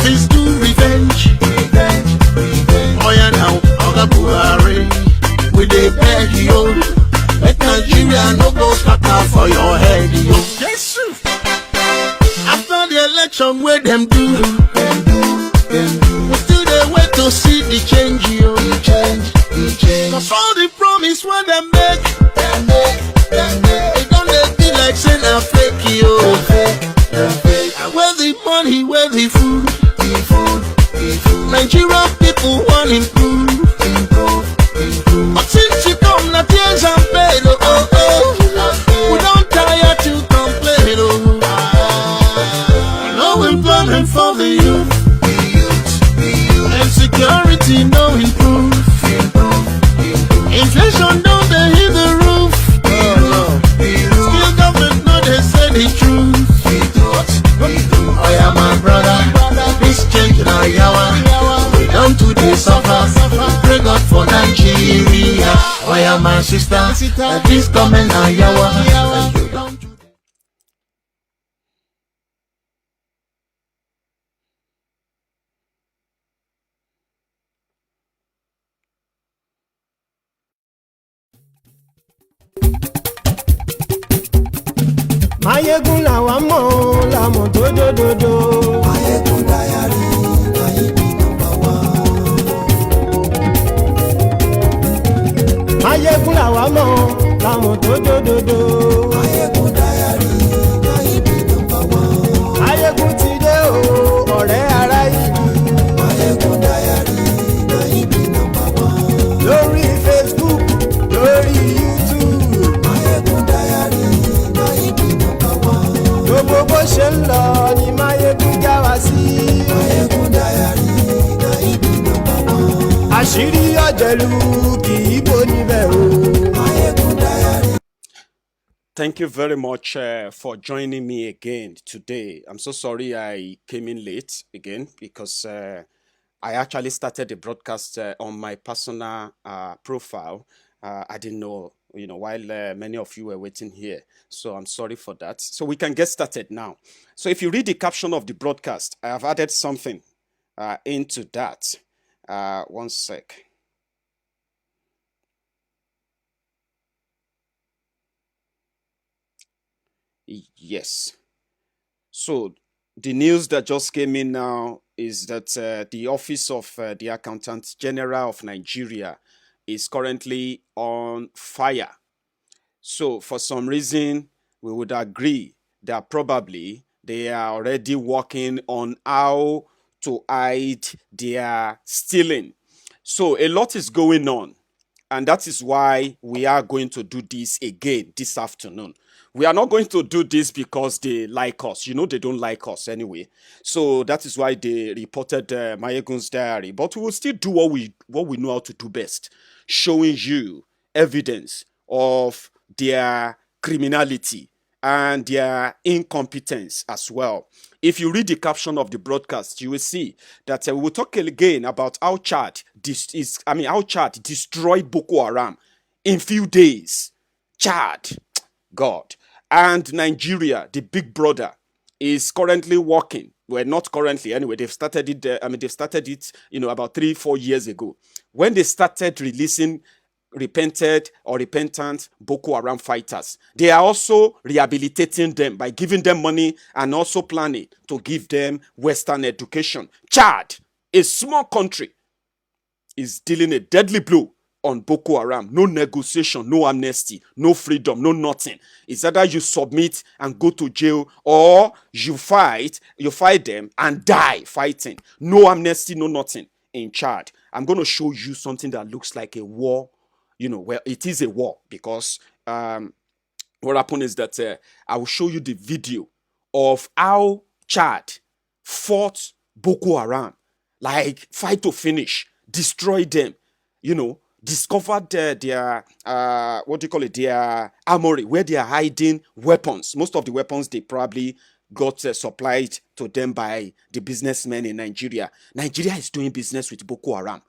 is to revenge. Oh yeah now, Oga Buhari, we dey beg you. Let Nigeria no go scatter for your head, yo. Yes, after the election, where them do, we still dey wait to see the change, yo. Cause all the promise when they make, it don't be like saying a fake, yo. And where the money, where the food, Nigerian people want improve. But since you come, na tears and pain, we don't tire to complain, no employment for the youth, and security no improve. Inflation don't they hit the roof. Still government no they say the truth. Oh yeah my brother, this change na yawa. We don't do this suffer. Pray God for Nigeria. Oh yeah my sister, this government na yawa. You don't do. Mayegun làwa mọ̀ làmọ̀ tó dòdòdò. Mayegun Diary na him be number one. Mayegun làwa mọ̀ làmọ̀ tó dòdòdò. Mayegun Diary na him be number one. Mayegun ti dé o ọ̀rẹ́ ará ìlú. Mayegun Diary na him be number one. Lórí Facebook, lórí YouTube. Mayegun Diary na him be number one. Gbogbo bó ṣe ń lọ ni Mayegun já wa sí. Mayegun Diary na him be number one. Àṣírí ọ̀jẹ̀lú kì í bò níbẹ̀ o. Mayegun Diary. Thank you very much for joining me again today. I'm so sorry I came in late again because I actually started the broadcast on my personal profile. I didn't know, while many of you were waiting here. So I'm sorry for that. So we can get started now. So if you read the caption of the broadcast, I have added something into that. One sec. Yes. So the news that just came in now is that the Office of the Accountant General of Nigeria is currently on fire. So for some reason, we would agree that probably they are already working on how to hide their stealing. So a lot is going on. And that is why we are going to do this again this afternoon. We are not going to do this because they like us. They don't like us anyway. So that is why they reported Mayegun's Diary. But we will still do what we know how to do best. Showing you evidence of their criminality and their incompetence as well. If you read the caption of the broadcast, you will see that we will talk again about how Chad destroyed Boko Haram in few days. Chad, God. And Nigeria, the big brother, is currently working. Well, not currently anyway. They've started it. They've started it, about 3-4 years ago, when they started releasing repentant Boko Haram fighters. They are also rehabilitating them by giving them money and also planning to give them Western education. Chad, a small country, is dealing a deadly blow on Boko Haram. No negotiation, no amnesty, no freedom, no nothing. It's either you submit and go to jail or you fight them and die fighting. No amnesty, no nothing in Chad. I'm going to show you something that looks like a war. Well, it is a war because what happened is that I will show you the video of how Chad fought Boko Haram, like fight to finish, destroy them, discovered their armory where they are hiding weapons. Most of the weapons they probably got supplied to them by the businessmen in Nigeria. Nigeria is doing business with Boko Haram.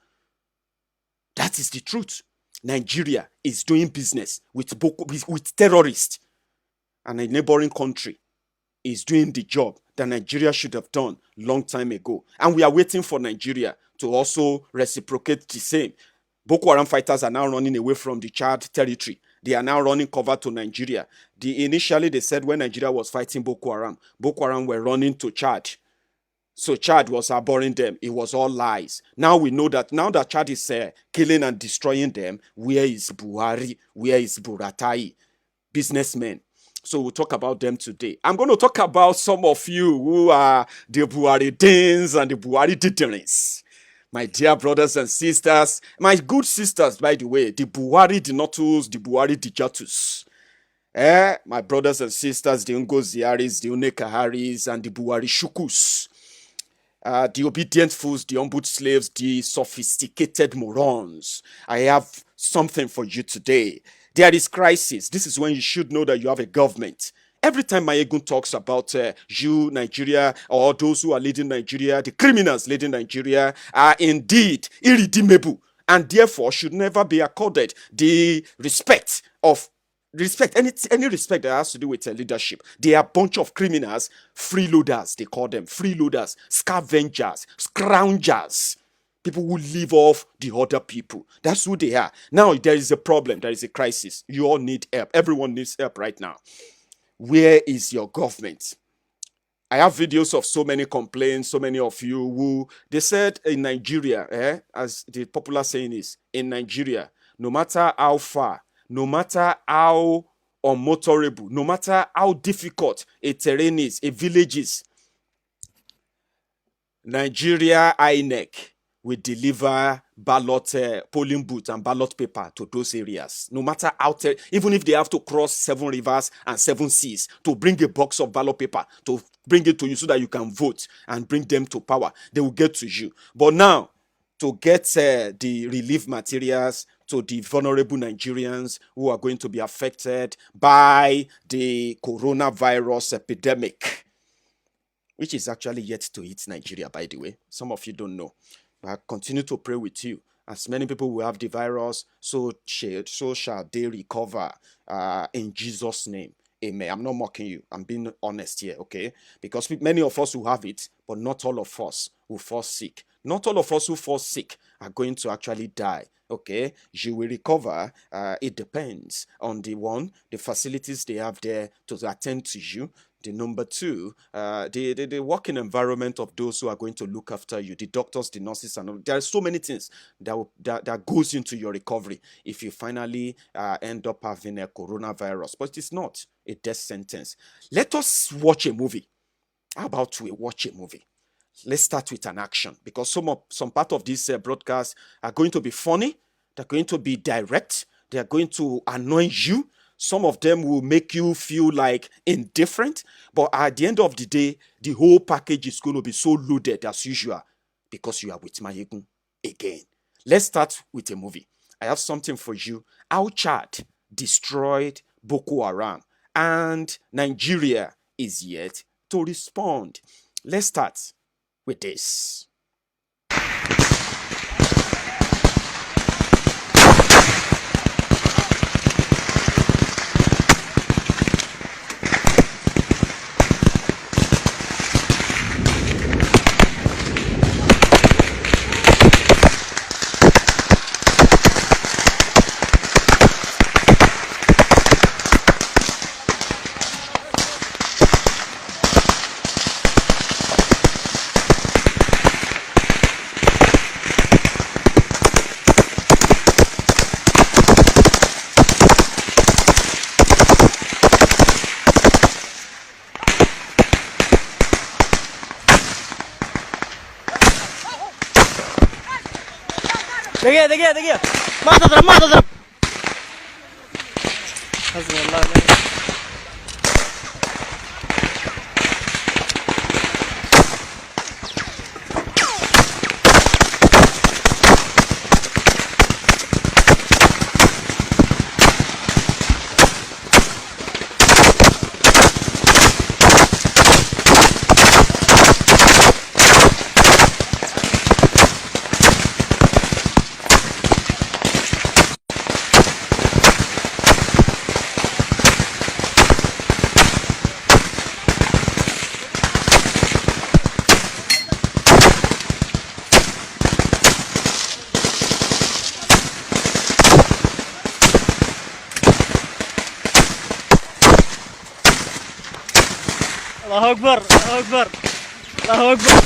That is the truth. Nigeria is doing business with terrorists, and a neighboring country is doing the job that Nigeria should have done long time ago. And we are waiting for Nigeria to also reciprocate the same. Boko Haram fighters are now running away from the Chad territory. They are now running cover to Nigeria. Initially, they said when Nigeria was fighting Boko Haram were running to Chad. So Chad was abhorring them. It was all lies. Now we know that now that Chad is killing and destroying them, where is Buhari? Where is Buratai? Businessmen. So we'll talk about them today. I'm going to talk about some of you who are the Buharidins and the Buhari Diderins. My dear brothers and sisters, my good sisters, by the way, the Buhari Dinotus, the Buhari Dijatus. My brothers and sisters, the Ngoziaris, the Unekaharis, and the Buhari Shukus. The obedient fools, the humbled slaves, the sophisticated morons. I have something for you today. There is crisis. This is when you should know that you have a government. Every time Mayegun talks about you, Nigeria, or those who are leading Nigeria, the criminals leading Nigeria are indeed irredeemable and therefore should never be accorded the respect, any respect that has to do with leadership. They are a bunch of criminals, freeloaders, they call them freeloaders, scavengers, scroungers, people who live off the other people. That's who they are. Now there is a problem, there is a crisis. You all need help. Everyone needs help right now. Where is your government? I have videos of so many complaints, so many of you who, they said in Nigeria, as the popular saying is, in Nigeria, no matter how far, no matter how unmotorable, no matter how difficult a terrain is, a village is, Nigeria INEC will deliver ballot polling booth and ballot paper to those areas. No matter how, even if they have to cross 7 rivers and 7 seas to bring a box of ballot paper, to bring it to you so that you can vote and bring them to power, they will get to you. But now, to get the relief materials to the vulnerable Nigerians who are going to be affected by the coronavirus epidemic, which is actually yet to hit Nigeria, by the way. Some of you don't know. I continue to pray with you. As many people will have the virus, so shall they recover in Jesus' name. Amen. I'm not mocking you. I'm being honest here, okay? Because many of us will have it, but not all of us will fall sick. Not all of us who fall sick are going to actually die, okay? You will recover. It depends on the facilities they have there to attend to you. The number 2, the working environment of those who are going to look after you, the doctors, the nurses, and all. There are so many things that goes into your recovery if you finally end up having a coronavirus. But it's not a death sentence. Let us watch a movie. How about we watch a movie? Let's start with an action, because some part of this broadcast are going to be funny. They're going to be direct. They're going to annoy you. Some of them will make you feel like indifferent, but at the end of the day, the whole package is going to be so loaded as usual because you are with Mayegun again. Let's start with a movie. I have something for you. How Chad destroyed Boko Haram and Nigeria is yet to respond. Let's start with this. देखिए माता तरफ الله أكبر الله أكبر الله أكبر.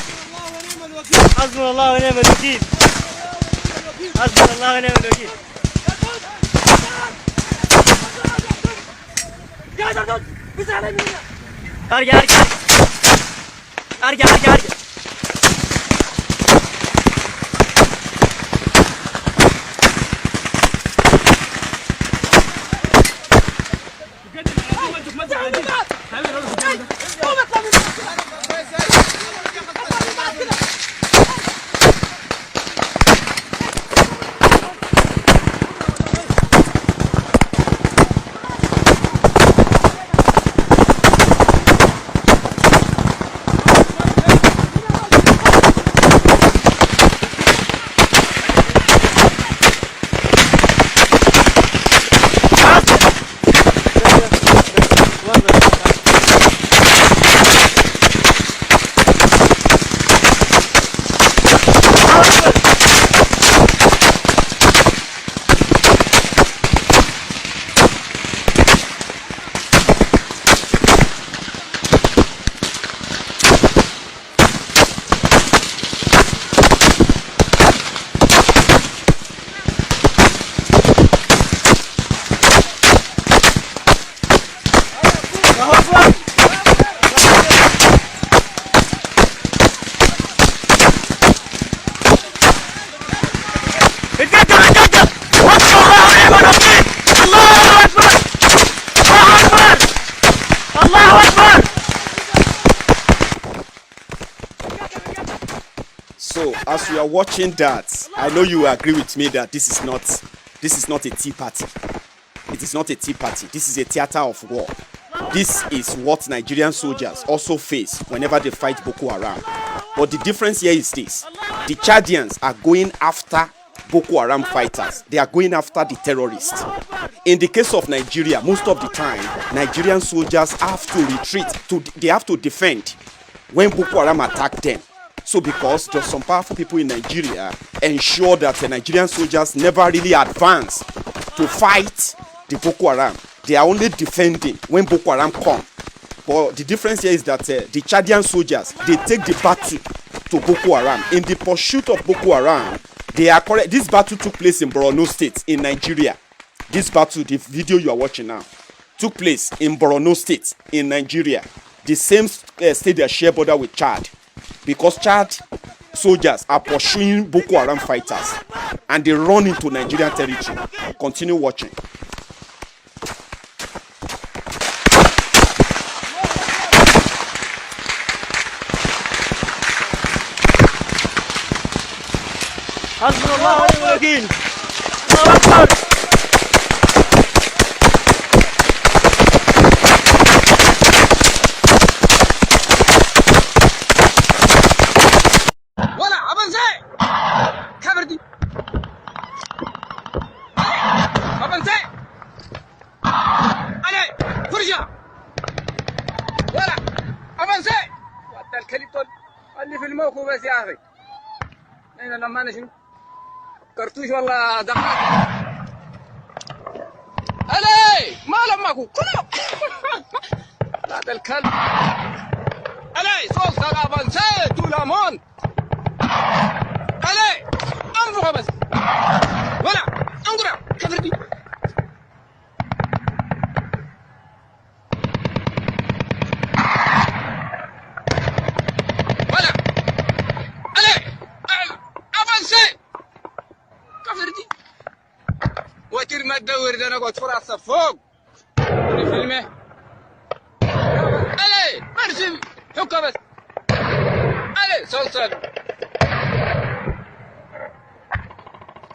حسبنا الله ونعم الوكيل. حسبنا الله ونعم الوكيل. ارجع ارجع ارجع ارجع ارجع. So as you are watching that, I know you agree with me that this is not a tea party. It is not a tea party. This is a theater of war. This is what Nigerian soldiers also face whenever they fight Boko Haram. But the difference here is this: the Chadians are going after Boko Haram fighters. They are going after the terrorists. In the case of Nigeria, most of the time, Nigerian soldiers have to retreat. They have to defend when Boko Haram attack them. So because there's some powerful people in Nigeria ensure that the Nigerian soldiers never really advance to fight the Boko Haram. They are only defending when Boko Haram come. But the difference here is that the Chadian soldiers, they take the battle to Boko Haram. In the pursuit of Boko Haram, they are correct. This battle took place in Borno State in Nigeria. This battle, the video you are watching now, took place in Borno State in Nigeria. The same state that share border with Chad. Because Chad soldiers are pursuing Boko Haram fighters and they run into Nigerian territory. Continue watching. حسبنا الله ونعم الوكيل. الله أكبر. اللي في الموقف بس يا اخي انا لما انا شنو كرتوش والله دقات علي ما لمكوا كله هذا الكلب علي صوت تغابن سيد ولامون علي انفخ بس ولا انقرا كفرتي وتر ما تدور ده انا قلت فرصه فوق فيلمه علي مرسم حكه بس علي صلصال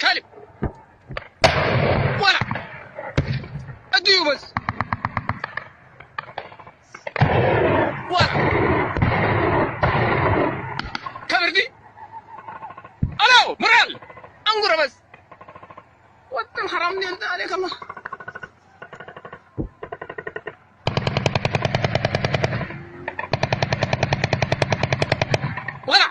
كلب ولا اديو بس ولا كبردي الو مرال انقر بس وطن حرام دي انت عليك الله ولا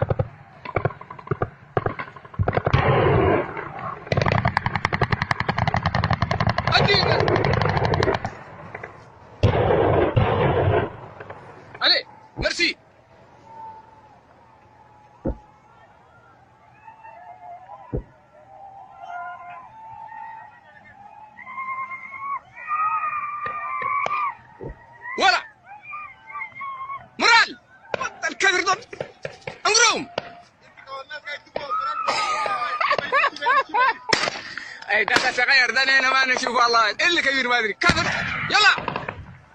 اي ده صغير ده انا ما نشوف والله اللي كبير ما ادري كبر يلا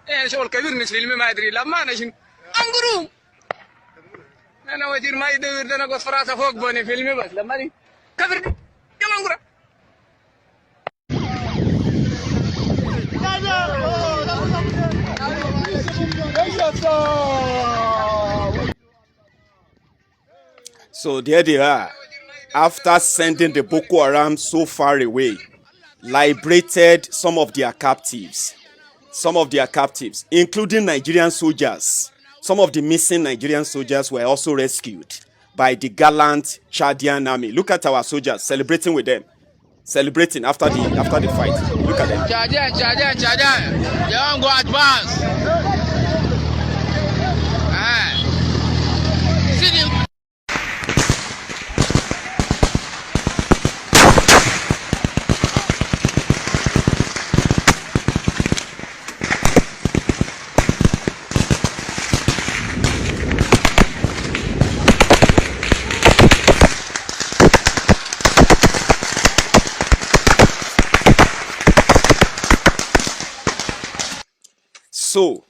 ايه شغل كبير نصف المي ما ادري لا ما نشن انقروم انا وزير ما يدور ده انا قص فراسه فوق بني في المي بس لما دي كبر دي يلا انقرا So there they are. After sending the Boko Haram so far away, liberated some of their captives, including Nigerian soldiers. Some of the missing Nigerian soldiers were also rescued by the gallant Chadian army. Look at our soldiers celebrating with them, celebrating after the fight. Look at them. Chadian. They won't go advance. See them. So,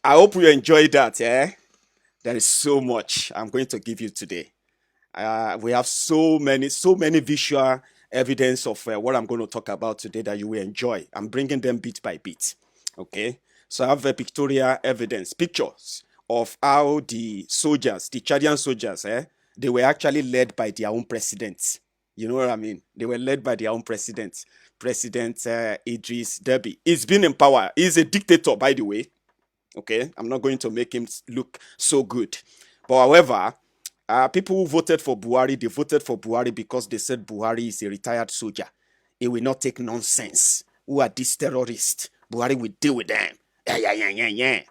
I hope you enjoyed that. There is so much I'm going to give you today. We have so many visual evidence of what I'm going to talk about today that you will enjoy. I'm bringing them bit by bit. Okay, so I have a pictorial evidence, pictures of how the soldiers, the Chadian soldiers, they were actually led by their own president. You know what I mean? They were led by their own president, President Idris Deby. He's been in power. He's a dictator, by the way. Okay, I'm not going to make him look so good. But however, people who voted for Buhari, they voted for Buhari because they said Buhari is a retired soldier. He will not take nonsense. Who are these terrorists? Buhari will deal with them. Yeah.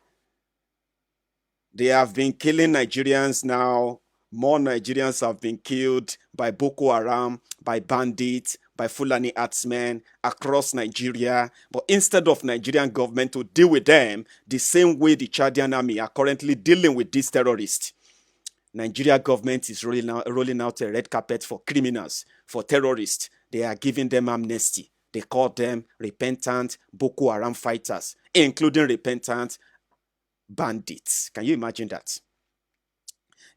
They have been killing Nigerians now. More Nigerians have been killed by Boko Haram, by bandits, by Fulani herdsmen across Nigeria. But instead of Nigerian government to deal with them the same way the Chadian army are currently dealing with these terrorists, Nigeria government is rolling out a red carpet for criminals, for terrorists. They are giving them amnesty. They call them repentant Boko Haram fighters, including repentant bandits. Can you imagine that?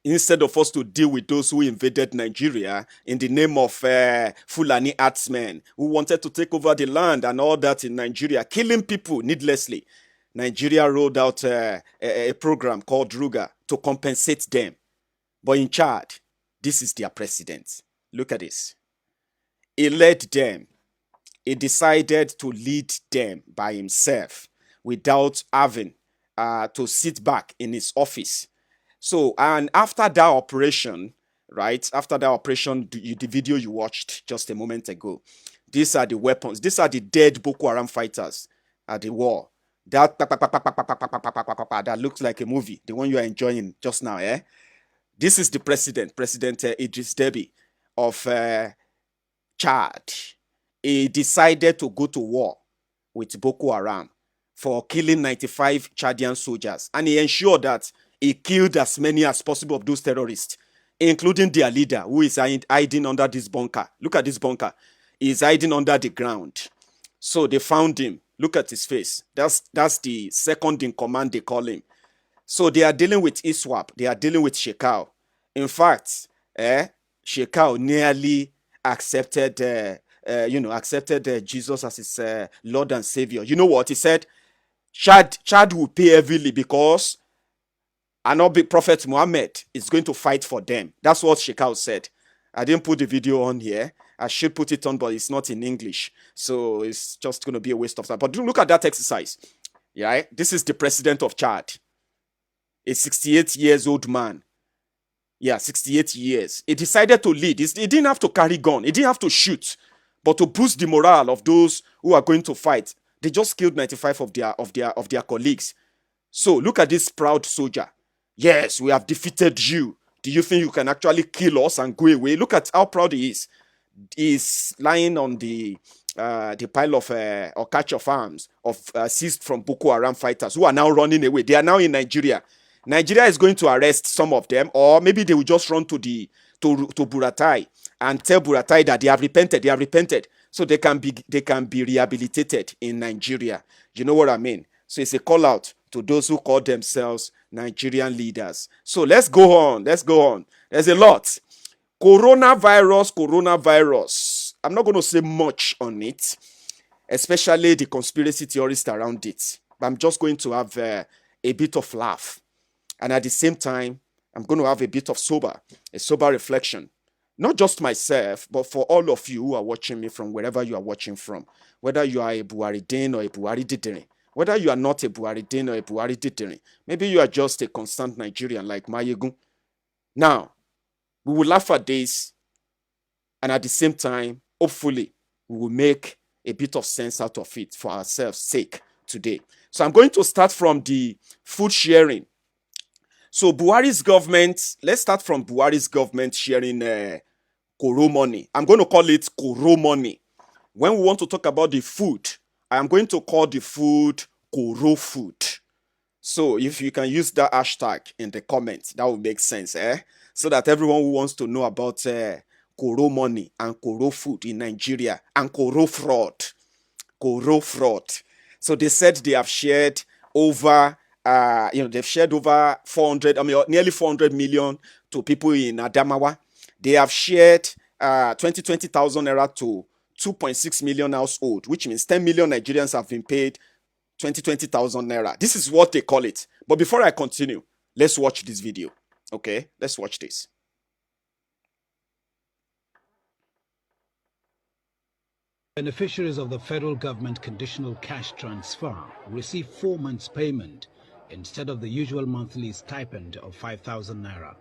Instead of us to deal with those who invaded Nigeria in the name of Fulani herdsmen who wanted to take over the land and all that in Nigeria, killing people needlessly, Nigeria rolled out a program called Ruga to compensate them. But in Chad, this is their president. Look at this. He led them. He decided to lead them by himself without having to sit back in his office. So, and after that operation, right, the video you watched just a moment ago, these are the weapons. These are the dead Boko Haram fighters at the war. That looks like a movie, the one you are enjoying just now, eh? This is the president, President Idris Deby of Chad. He decided to go to war with Boko Haram for killing 95 Chadian soldiers. And he ensured that he killed as many as possible of those terrorists, including their leader, who is hiding under this bunker. Look at this bunker. He's hiding under the ground. So they found him. Look at his face. That's the second in command, they call him. So they are dealing with ISWAP. They are dealing with Shekau. In fact, Shekau nearly accepted, Jesus as his Lord and Savior. You know what? He said, Chad will pay heavily because Anobi Prophet Muhammad is going to fight for them. That's what Shekau said. I didn't put the video on here. I should put it on, but it's not in English. So it's just going to be a waste of time. But look at that exercise. Yeah, this is the president of Chad. A 68 years old man. Yeah, 68 years. He decided to lead. He didn't have to carry gun. He didn't have to shoot. But to boost the morale of those who are going to fight, they just killed 95 of their colleagues. So look at this proud soldier. Yes, we have defeated you. Do you think you can actually kill us and go away? Look at how proud he is. He's lying on the pile of or catch of arms of seized from Boko Haram fighters who are now running away. They are now in Nigeria. Nigeria is going to arrest some of them, or maybe they will just run to Buratai and tell Buratai that they have repented. so they can be rehabilitated in Nigeria. You know what I mean? So it's a call out to those who call themselves Nigerian leaders. So let's go on. Let's go on. There's a lot. Coronavirus. I'm not going to say much on it, especially the conspiracy theorists around it. But I'm just going to have a bit of laugh. And at the same time, I'm going to have a bit of a sober reflection. Not just myself, but for all of you who are watching me from wherever you are watching from, whether you are a Buharidin or a Buhari Didiri, whether you are not a Buharidin or a Buhari Didiri, maybe you are just a constant Nigerian like Mayegun. Now, we will laugh at this, and at the same time, hopefully, we will make a bit of sense out of it for ourselves' sake today. So I'm going to start from the food sharing. So Buhari's government, let's start from Buhari's government sharing KORO money. I'm going to call it KORO money. When we want to talk about the food, I am going to call the food KORO food. So if you can use that hashtag in the comments, that will make sense, so that everyone who wants to know about KORO money and KORO food in Nigeria and KORO fraud. So they said they have shared over they've shared over 400, nearly 400 million to people in Adamawa. They have shared 20,000 naira to 2.6 million households, which means 10 million Nigerians have been paid 20,000 naira. This is what they call it. But before I continue, let's watch this video. Okay, let's watch this. Beneficiaries of the federal government conditional cash transfer receive 4 months' payment instead of the usual monthly stipend of 5,000 naira.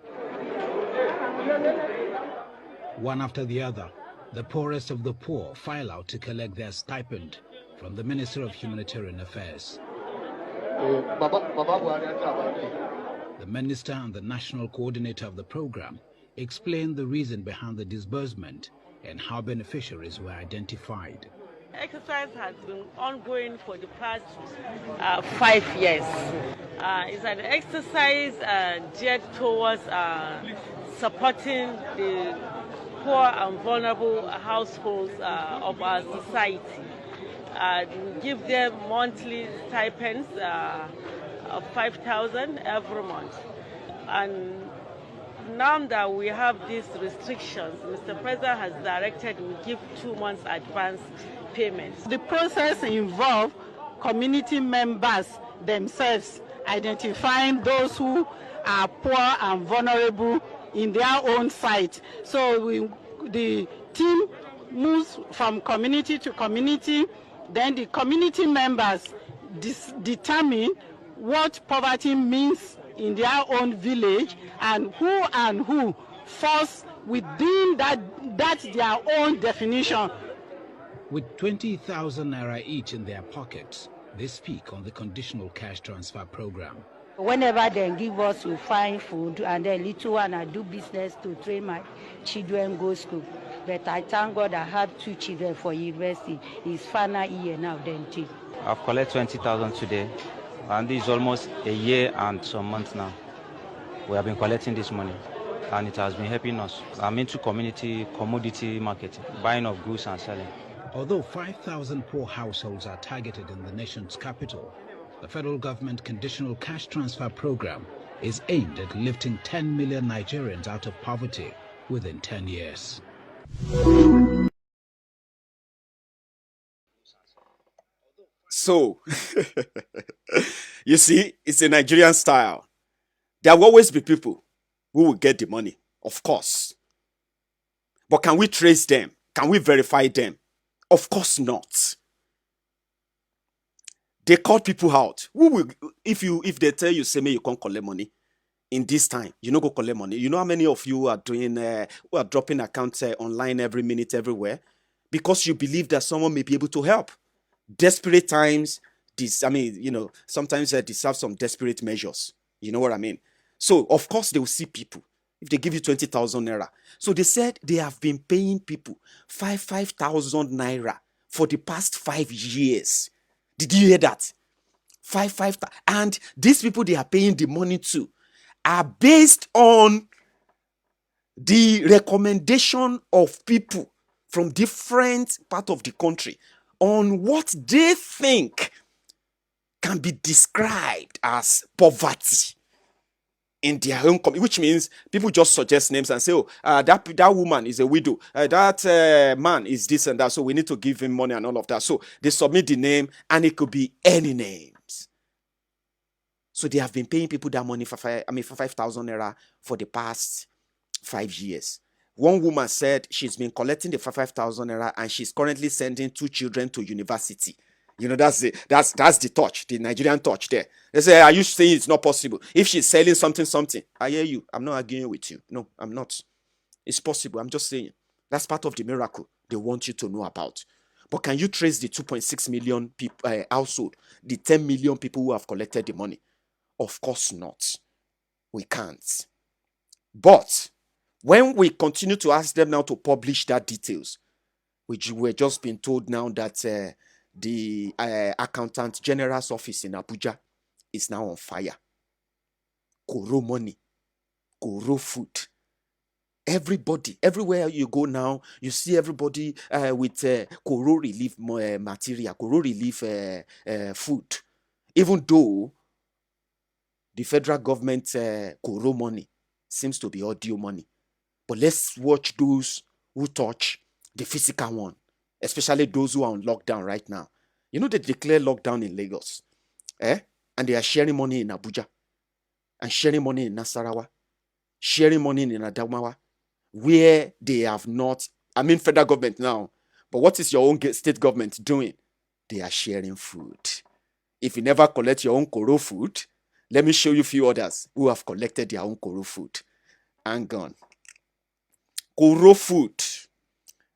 One after the other, the poorest of the poor file out to collect their stipend from the Minister of Humanitarian Affairs. The Minister and the National Coordinator of the program explained the reason behind the disbursement and how beneficiaries were identified. Exercise has been ongoing for the past 5 years. It's an exercise geared towards supporting the poor and vulnerable households of our society. We give them monthly stipends of 5,000 every month. And now that we have these restrictions, Mr. President has directed we give 2 months advance payments. The process involves community members themselves identifying those who are poor and vulnerable in their own site. So the team moves from community to community. Then the community members determine what poverty means in their own village and who falls within that their own definition. With 20,000 naira each in their pockets, they speak on the conditional cash transfer program. Whenever they give us, we find food, and the little one I do business to train my children go school. But I thank God I have 2 children for university. It's final year now, then too. I've collected 20,000 today, and this is almost a year and some months now. We have been collecting this money, and it has been helping us. I'm into commodity marketing, buying of goods and selling. Although 5,000 poor households are targeted in the nation's capital, the federal government conditional cash transfer program is aimed at lifting 10 million Nigerians out of poverty within 10 years. So, you see, it's a Nigerian style. There will always be people who will get the money, of course. But can we trace them? Can we verify them? Of course not. They call people out. Who will, if they tell you, say, me, you can't collect money in this time, you know, go collect money. You know how many of you are doing, who are dropping accounts online every minute, everywhere, because you believe that someone may be able to help. Desperate times, sometimes they deserve some desperate measures. You know what I mean? So, of course, they will see people. If they give you 20,000 naira. So they said they have been paying people 5,000 naira for the past 5 years. Did you hear that? 5,000. And these people they are paying the money to are based on the recommendation of people from different part of the country on what they think can be described as poverty in their own community, which means people just suggest names and say, oh, that woman is a widow, that man is this and that, so we need to give him money and all of that. So they submit the name, and it could be any names. So they have been paying people that money for 5,000 naira for the past 5 years. One woman said she's been collecting the 5,000 naira, and she's currently sending 2 children to university. You know, that's the touch, the Nigerian touch there. They say, are you saying it's not possible? If she's selling something, I hear you. I'm not arguing with you. No, I'm not. It's possible. I'm just saying. That's part of the miracle they want you to know about. But can you trace the 2.6 million people household, the 10 million people who have collected the money? Of course not. We can't. But when we continue to ask them now to publish that details, which we're just being told now that the Accountant General's office in Abuja is now on fire. KORO money, KORO food. Everybody, everywhere you go now, you see everybody with KORO relief material, KORO relief food. Even though the federal government KORO money seems to be audio money. But let's watch those who touch the physical one, especially those who are on lockdown right now. You know, they declare lockdown in Lagos, and they are sharing money in Abuja, and sharing money in Nasarawa, sharing money in Adamawa, where they have not, federal government now, but what is your own state government doing? They are sharing food. If you never collect your own KORO food, let me show you a few others who have collected their own KORO food. Hang on. KORO food.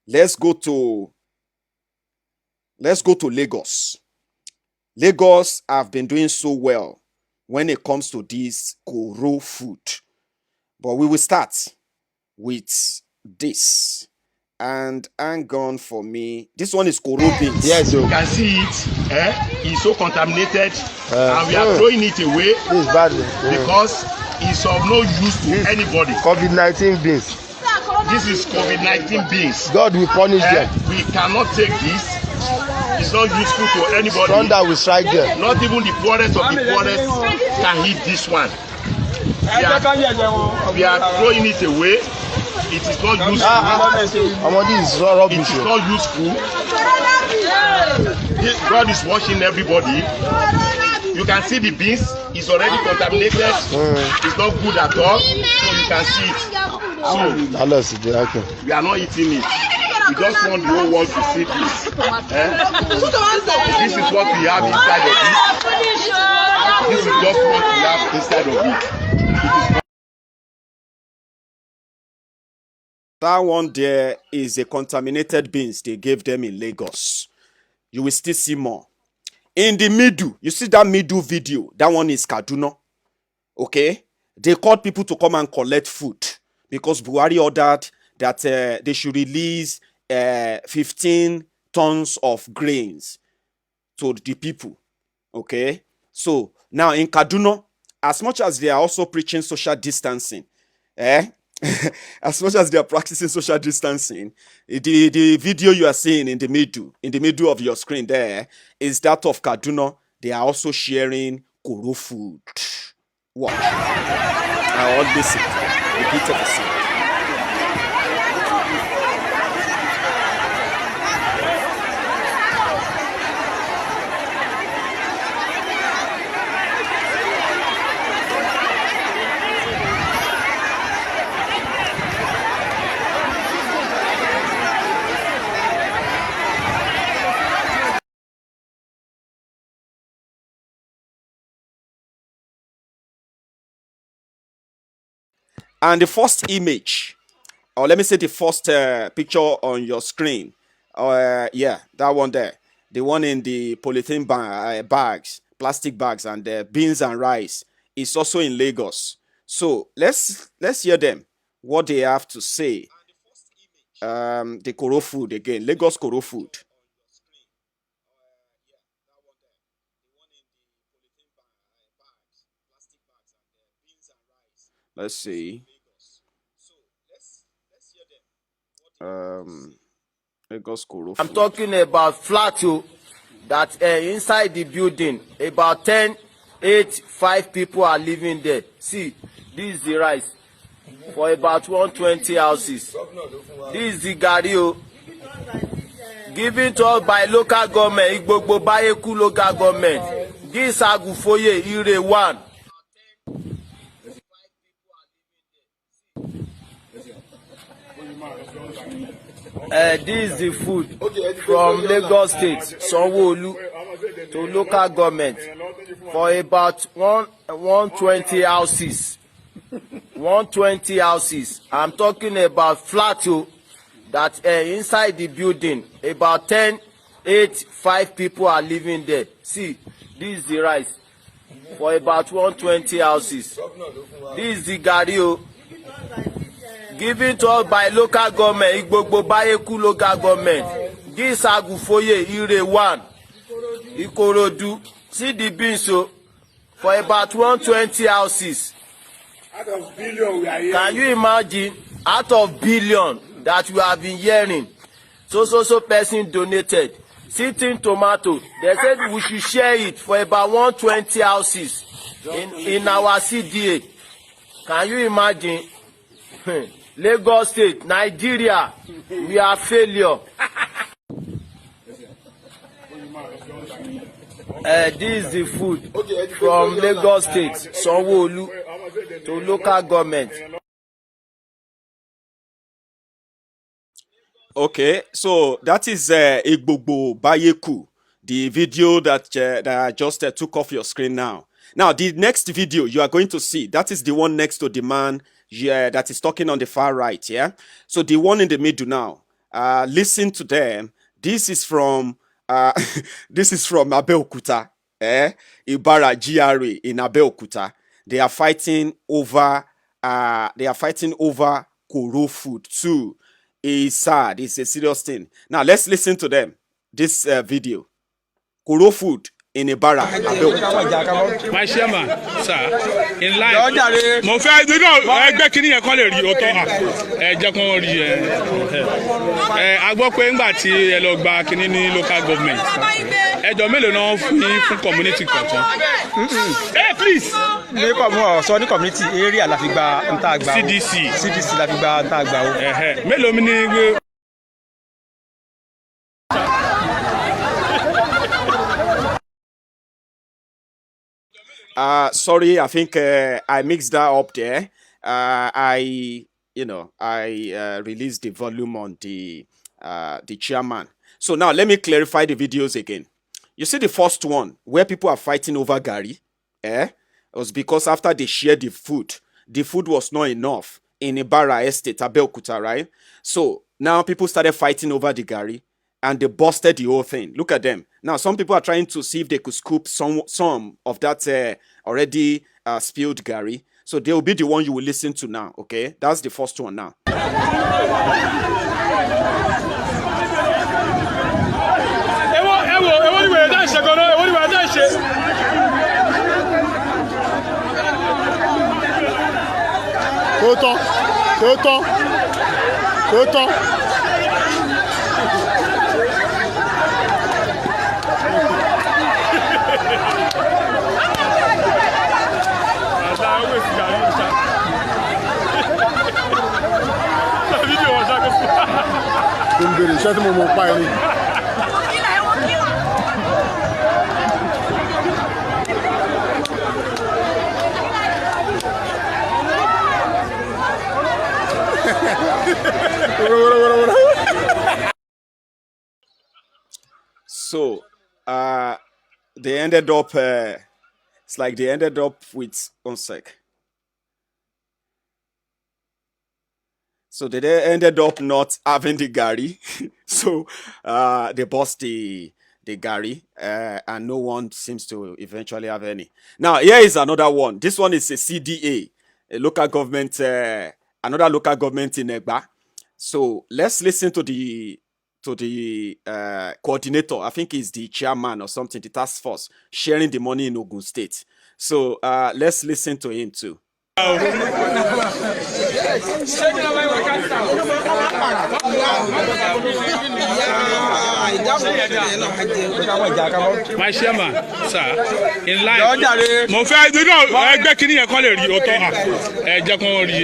Let's go to Lagos. Lagos have been doing so well when it comes to this KORO food. But we will start with this. And hang on for me. This one is KORO beans. Yes, you can see it. It's so contaminated, and we are throwing it away. This is bad because it's of no use to anybody. COVID-19 beans. This is COVID-19 beans. God will punish them. We cannot take this. It's not useful to anybody. Thunder will strike them. Not even the poorest of the poorest can eat this one. We are throwing it away. It is not useful. This is rubbish. It is not useful. God is watching everybody. You can see the beans. It's already contaminated. It's not good at all. So you can see it. So we are not eating it. We just want the whole world to see this. This is what we have inside of it. This is just what we have inside of it. That one there is a contaminated beans they gave them in Lagos. You will still see more. In the middle, you see that middle video, that one is Kaduna. Okay? They called people to come and collect food because Buhari ordered that they should release 15 tons of grains to the people. Okay? So, now in Kaduna, as much as they are also preaching social distancing, as much as they are practicing social distancing, the video you are seeing in the middle of your screen there is that of Kaduna. They are also sharing KORO food. Watch. I will listen to a bit of a sound. And the first image, or let me say the first picture on your screen, yeah, that one there, the one in the polythene bags, plastic bags, and beans and rice, is also in Lagos. So let's hear them, what they have to say. The KORO food again, Lagos KORO food. Let's see. Lagos KORO I'm food. talking about flat that inside the building, about 5 people are living there. See, this is the rice for about 120 houses. This is the gari given to us by local government, Igbogbo Bayeku local government. This Agufoye Ire 1. This is the food from Lagos State, Sanwo-Olu, to local government for about 120 houses. 120 houses. I'm talking about flat that inside the building, about 5 people are living there. See, this is the rice for about 120 houses. This is the gari given to us by local government, Igbogbo Bayeku local government. This Agufoye Ire 1, Ikorodu. See the beans for about 120 houses. Out of billion we are hearing. Can you imagine? Out of billion that we have been hearing. So person donated. Sitting tomato. They said we should share it for about 120 houses in our CDA. Can you imagine? Lagos State, Nigeria, we are failure. This is the food from Lagos State, Sanwo-Olu, to local government. Okay, so that is Igbogbo Bayeku, the video that I just took off your screen now. Now, the next video you are going to see, that is the one next to the man that is talking on the far right, yeah? So the one in the middle now, listen to them. This is from Abeokuta, Ibara GRA in Abeokuta. They are fighting over KORO food too. It's sad. It's a serious thing. Now let's listen to them. This video. KORO food in Ibara. My chairman, sir, in life. Mo fẹ́ ẹgbẹ́ kìíní yẹn kọ́ lè rí òótọ́ ẹ jẹ́ kó rí a gbọ́ pé ńgbà tí ẹ lọ gba kìíní ní local government ẹjọ́ mélòó náà fún community kọ̀ọ̀kan. Please. ní sọ ní community area la fi gba ntá gba CDC la fi gba ntá gba o. mélòó mi ní. Sorry, I think I mixed that up there. I released the volume on the chairman. So now let me clarify the videos again. You see the first one where people are fighting over Gary, it was because after they shared the food was not enough in Ibara Estate, Abeokuta, right? So now people started fighting over the Gary and they busted the whole thing. Look at them. Now some people are trying to see if they could scoop some of that already spilled Gary. So they will be the one you will listen to now, okay? That's the first one now. So they ended up it's like they ended up with 1 sec. So they ended up not having the Gary. So they bust the Gary and no one seems to eventually have any. Now here is another one. This one is a CDA, a local government, another local government in Egba. So let's listen to the coordinator. I think he's the chairman or something, the task force sharing the money in Ogun State. So let's listen to him too. My chairman, sir, in line. Mo fẹ́ ẹgbẹ́ kìíní yẹn kọ́ lè rí òótọ́ ẹ jẹ́ kó rí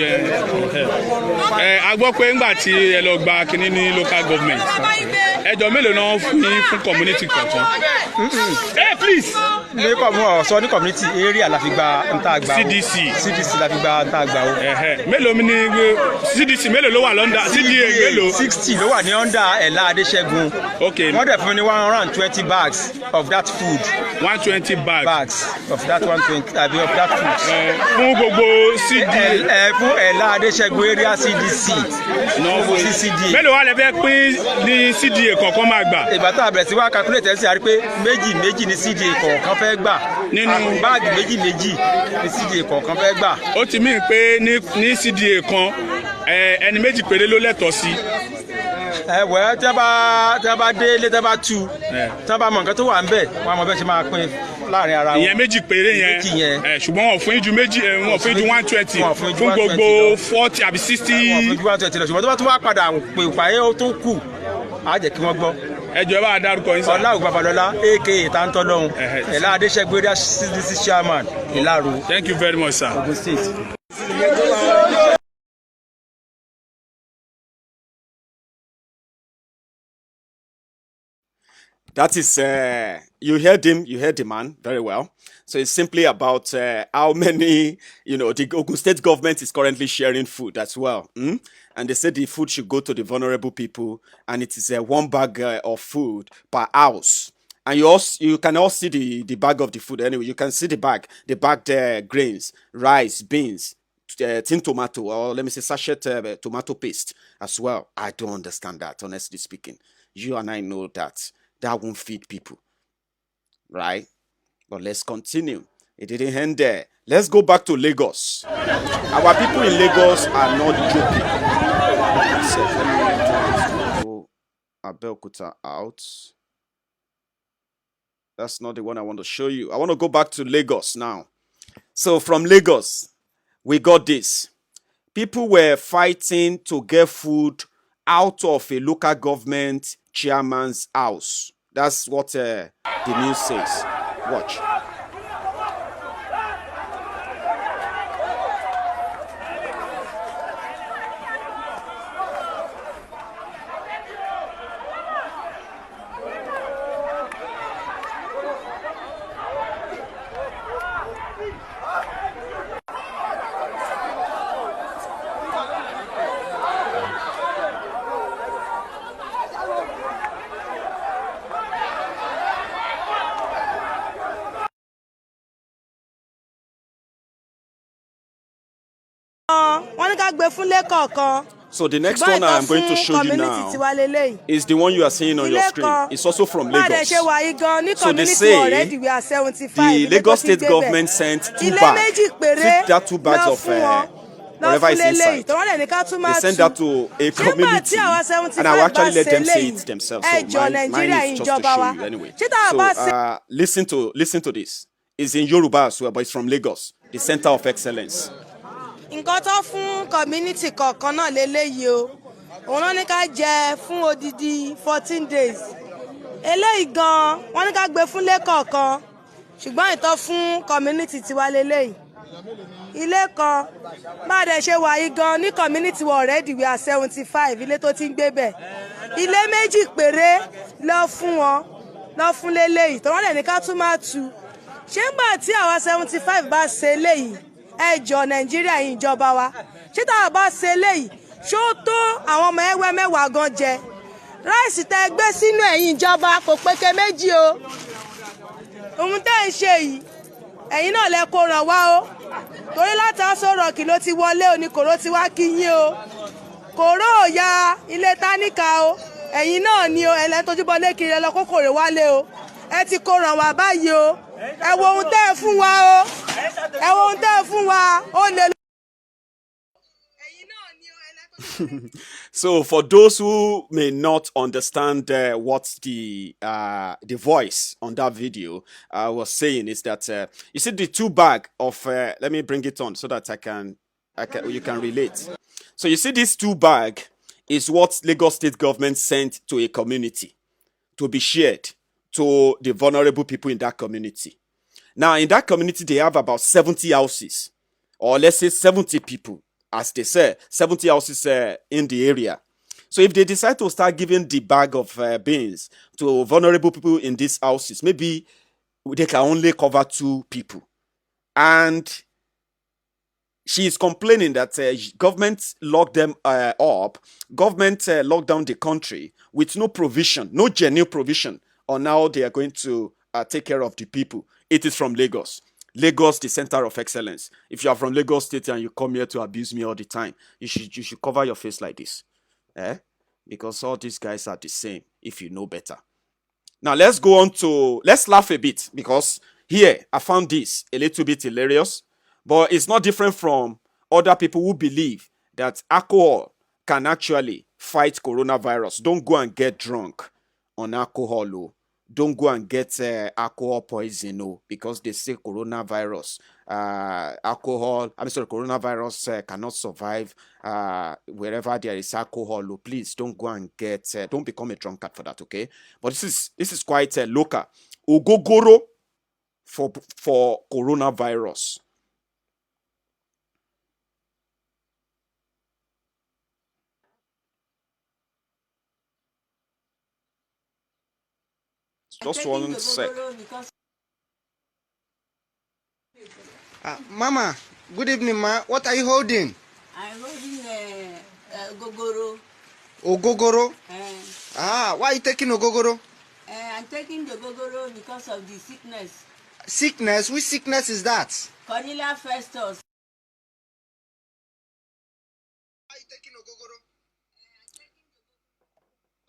a gbọ́ pé ńgbà tí ẹ lọ gba kìíní ní local government ẹjọ́ mélòó náà fún community kọ̀ọ̀kan. Please. ní sọ ní community area la fi gba nta gba CDC la fi gba nta gba o. mélòó mi ní CDC mélòó ló wà lọ́ndà CDA mélòó. 60 ló wà ní under Ẹ̀là Adéṣẹ́gun. Okay. wọ́n dẹ̀ fún mi ní 120 bags of that food. 120 bags of that 120 of that food. fún gbogbo CDA. fún Ẹ̀là Adéṣẹ́gun area CDC. CCDA. mélòó wà lẹ fẹ́ pín ní CDA kọ̀ọ̀kan máa gbà. ìgbà tá a bẹ̀rẹ̀ sí wá calculate ẹ̀ sí àrí pé méjì ní CDA kọ̀ọ̀kan fẹ́ gbà. nínú báàgì méjì ní CDA kọ̀ọ̀kan fẹ́ gbà. ó ti mí pé ní CDA kan ẹni méjì péré ló lẹ́tọ̀ọ́ sí. wẹ́ tí a bá dé ilé tí a bá tú tí a bá mọ nǹkan tó wà ń bẹ̀ wọ́n á mọ bẹ́ẹ̀ ṣe máa pín láàrin ara wọn. ìyẹn méjì péré yẹn ṣùgbọ́n wọ́n fún ju méjì wọ́n fún ju 120 fún gbogbo 40 àbí 60. wọ́n fún ju 120 lọ ṣùgbọ́n tó bá tún wá padà pè pààyè ó tún kù á jẹ́ kí wọ́n gbọ́. ẹjọ ẹ bá dárúkọ yín sá. Ọláwù Babalọlá aka Tantọlọhun Ẹ̀là Adéṣẹ́gun area CDC chairman Ìlàrú. Thank you very much, sir. Ogun State. That is, you heard the man very well. So it's simply about how many, the Ogun State government is currently sharing food as well. And they said the food should go to the vulnerable people, and it is 1 bag of food per house. And you can all see the bag of the food anyway. You can see the bagged grains, rice, beans, tin tomato, or let me say sachet tomato paste as well. I don't understand that, honestly speaking. You and I know that won't feed people, right? But let's continue. It didn't end there. Let's go back to Lagos. Our people in Lagos are not joking. Go Abeokuta out. That's not the one I want to show you. I want to go back to Lagos now. So from Lagos, we got this. People were fighting to get food out of a local government chairman's house. That's what the news says. Watch. So the next one I'm going to show you now is the one you are seeing on your screen. It's also from Lagos. So they say the Lagos State government sent 2 bags. Take that 2 bags of whatever is inside. They send that to a community, and I will actually let them say it themselves. So mine is just to show you anyway. So listen to this. It's in Yoruba as well, but it's from Lagos, the Center of Excellence. Nǹkan tó fún community kọ̀ọ̀kan náà lélẹ́yìí o òun náà ní ká jẹ fún odidi 14 days eléyìí gan wọ́n ní ká gbé fún ilé kọ̀ọ̀kan ṣùgbọ́n ìtọ́ fún community tiwa lélẹ́yìí ilé kan bá dẹ̀ ṣe wà yìí gan ní community wa already we are 75 ilé tó ti ń gbé bẹ̀ ilé méjì péré lọ fún wọn lọ fún lélẹ́yìí tó wọ́n dẹ̀ ní ká tún máa tu ṣé ńgbà tí àwa 75 bá ṣe eléyìí ẹjọ Nàìjíríà yìí ìjọba wa ṣé tá a bá ṣe eléyìí ṣó tó àwọn ọmọ ẹwẹ́ mẹ́wàá gan jẹ ráìsì tẹ́ gbé sínú ẹ̀yìn ìjọba kò péke méjì o ohun tẹ́ ń ṣe yìí ẹ̀yin náà lẹ kó ràn wá o torí láti Aso Rock ló ti wọlé o ní kòró ti wá kí yín o kòró ò ya ilé táníkà o ẹ̀yin náà ni o ẹlẹ́tọ́júbọ lékiri lọ kó kòrè wálé o ẹ ti kó ràn wá báyìí o ẹ wo ohun tẹ́ ẹ fún wa o ẹ wo ohun tẹ́ ẹ fún wa ó lè. So for those who may not understand what the voice on that video was saying is that you see the 2 bag of let me bring it on so that you can relate. So you see this 2 bag is what Lagos State government sent to a community. to be shared to the vulnerable people in that community. Now, in that community, they have about 70 houses, or let's say 70 people, as they say, 70 houses in the area. So if they decide to start giving the bag of beans to vulnerable people in these houses, maybe they can only cover 2 people. And she is complaining that government locked them up, government locked down the country with no provision, no genuine provision on how they are going to take care of the people. It is from Lagos. Lagos, the center of excellence. If you are from Lagos State and you come here to abuse me all the time, you should cover your face like this. Because all these guys are the same if you know better. Now let's go on to, let's laugh a bit, because here I found this a little bit hilarious, but it's not different from other people who believe that alcohol can actually fight coronavirus. Don't go and get drunk on alcohol. Oh. Don't go and get alcohol poison, because they say coronavirus, coronavirus cannot survive wherever there is alcohol. Please don't go and get, don't become a drunkard for that, okay? But this is quite local. Ogogoro for coronavirus. Just 1 sec. Mama, good evening, ma. What are you holding? I'm holding Ogogoro. Ogogoro? Why are you taking Ogogoro? I'm taking the Ogogoro because of the sickness. Sickness? Which sickness is that? Cornelia Festus. Why are you taking Ogogoro?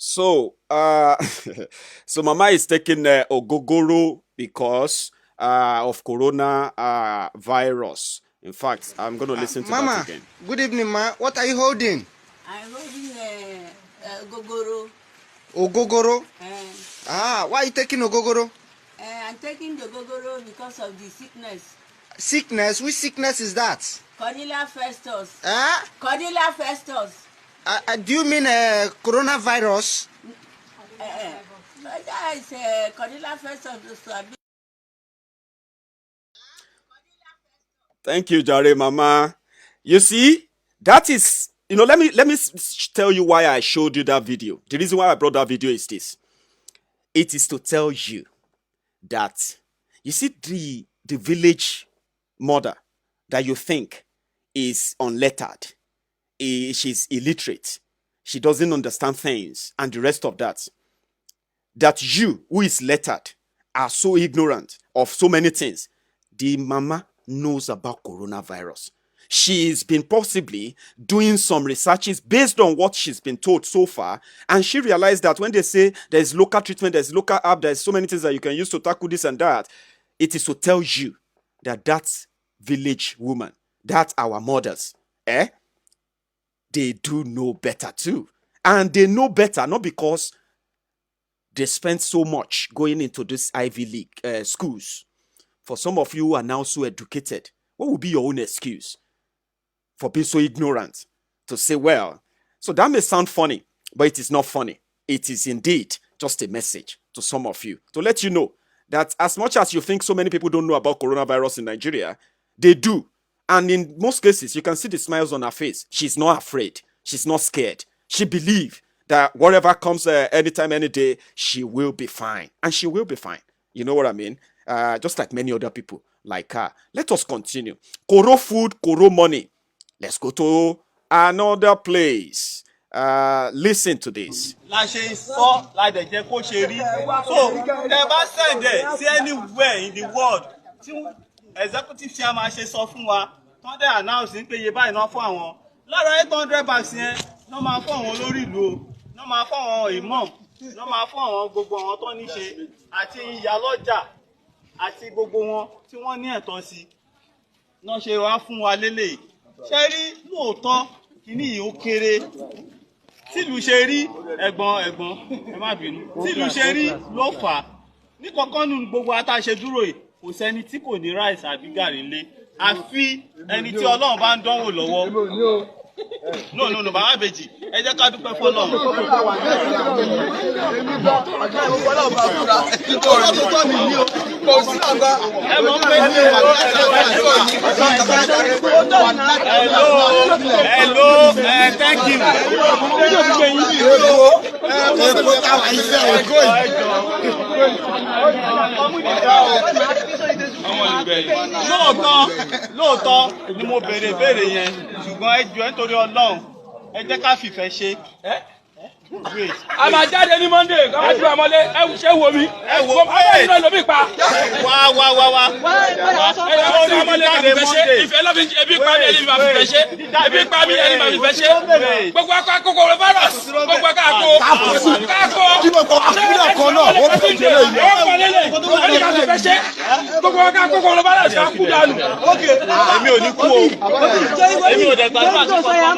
So, so Mama is taking Ogogoro because of corona virus. In fact, I'm going to listen to Mama, that again. Good evening, ma. What are you holding? I'm holding Ogogoro. Ogogoro? Why are you taking Ogogoro? I'm taking the Ogogoro because of the sickness. Sickness? Which sickness is that? Cornelia Festus. Cornelia Festus. Do you mean coronavirus? That is Cornelia Festus. Thank you, Jare Mama. You see, that is, let me tell you why I showed you that video. The reason why I brought that video is this. It is to tell you that, you see, the village mother that you think is unlettered, she's illiterate, she doesn't understand things, and the rest of that you, who is lettered, are so ignorant of so many things. The mama knows about coronavirus. She's been possibly doing some researches based on what she's been told so far, and she realized that when they say there's local treatment, there's local app, there's so many things that you can use to tackle this and that, it is to tell you that village woman, that our mothers, they do know better too. And they know better not because they spend so much going into this Ivy League schools. For some of you who are now so educated, what would be your own excuse for being so ignorant to say, well, so that may sound funny, but it is not funny. It is indeed just a message to some of you to let you know that as much as you think so many people don't know about coronavirus in Nigeria, they do. And in most cases, you can see the smiles on her face. She's not afraid. She's not scared. She believes that whatever comes anytime, any day, she will be fine. And she will be fine. You know what I mean? Just like many other people like her. Let us continue. KORO food, KORO money. Let's go to another place. Listen to this. La ṣe sọ la dẹ̀ jẹ́ kó ṣe rí. So tẹ́ bá send ẹ̀ sí anywhere in the world tí executive chairman ṣe sọ fún wa tán dẹ̀ announce pé iye báyìí náà fún àwọn lára 800 bags yẹn náà máa fún àwọn olórí ìlú o náà máa fún àwọn imam náà máa fún àwọn gbogbo àwọn tó ní ṣe àti ìyálọ́jà àti gbogbo wọn tí wọ́n ní ẹ̀tọ́ sí náà ṣe wá fún wa lélẹ̀ ṣe rí lóòótọ́ kíní yìí ó kéré tílùú ṣe rí ẹ̀gbọ́n ẹ má bínú tílùú ṣe rí ló fà á ní kọ̀ọ̀kan nínú gbogbo àtàṣe dúró yìí kò sẹ́ni tí kò ní ráìsì àbí gàrí lé àfi ẹni tí Ọlọ́run bá ń dánwò lọ́wọ́ No, bàbá Ìbejì. Ẹ jẹ́ ká dúpẹ́ fọ́lọ́run. Hello, thank you. Lóòótọ́ ni mo béèrè yẹn ṣùgbọ́n ẹ jọ̀ọ́ nítorí Ọlọ́run ẹ jẹ́ ká fìfẹ́ ṣe. A máa jáde ní Monday ká máa ju àmọ́lé ẹ ṣe wo mi. Ẹ wo báyìí iná lómi pa. Wá. Ìfẹ́ lọ́bi ebi pa mi ẹni máa fi fẹ́ ṣe. Ebi pa mi ẹni máa fi fẹ́ ṣe. Gbogbo akọ kòkòrò virus. Gbogbo akọ káàkó. Kí ló kọ́ àkúrẹ́ ọkọ náà? Ó fi ṣe lè yẹ. Ó wà lélẹ̀. Ẹni máa fi fẹ́ ṣe. Gbogbo akọ kòkòrò virus ká kú dànù. Èmi ò ní kú o. Èmi ò dẹ̀ gbàdúrà sí ọ̀sán.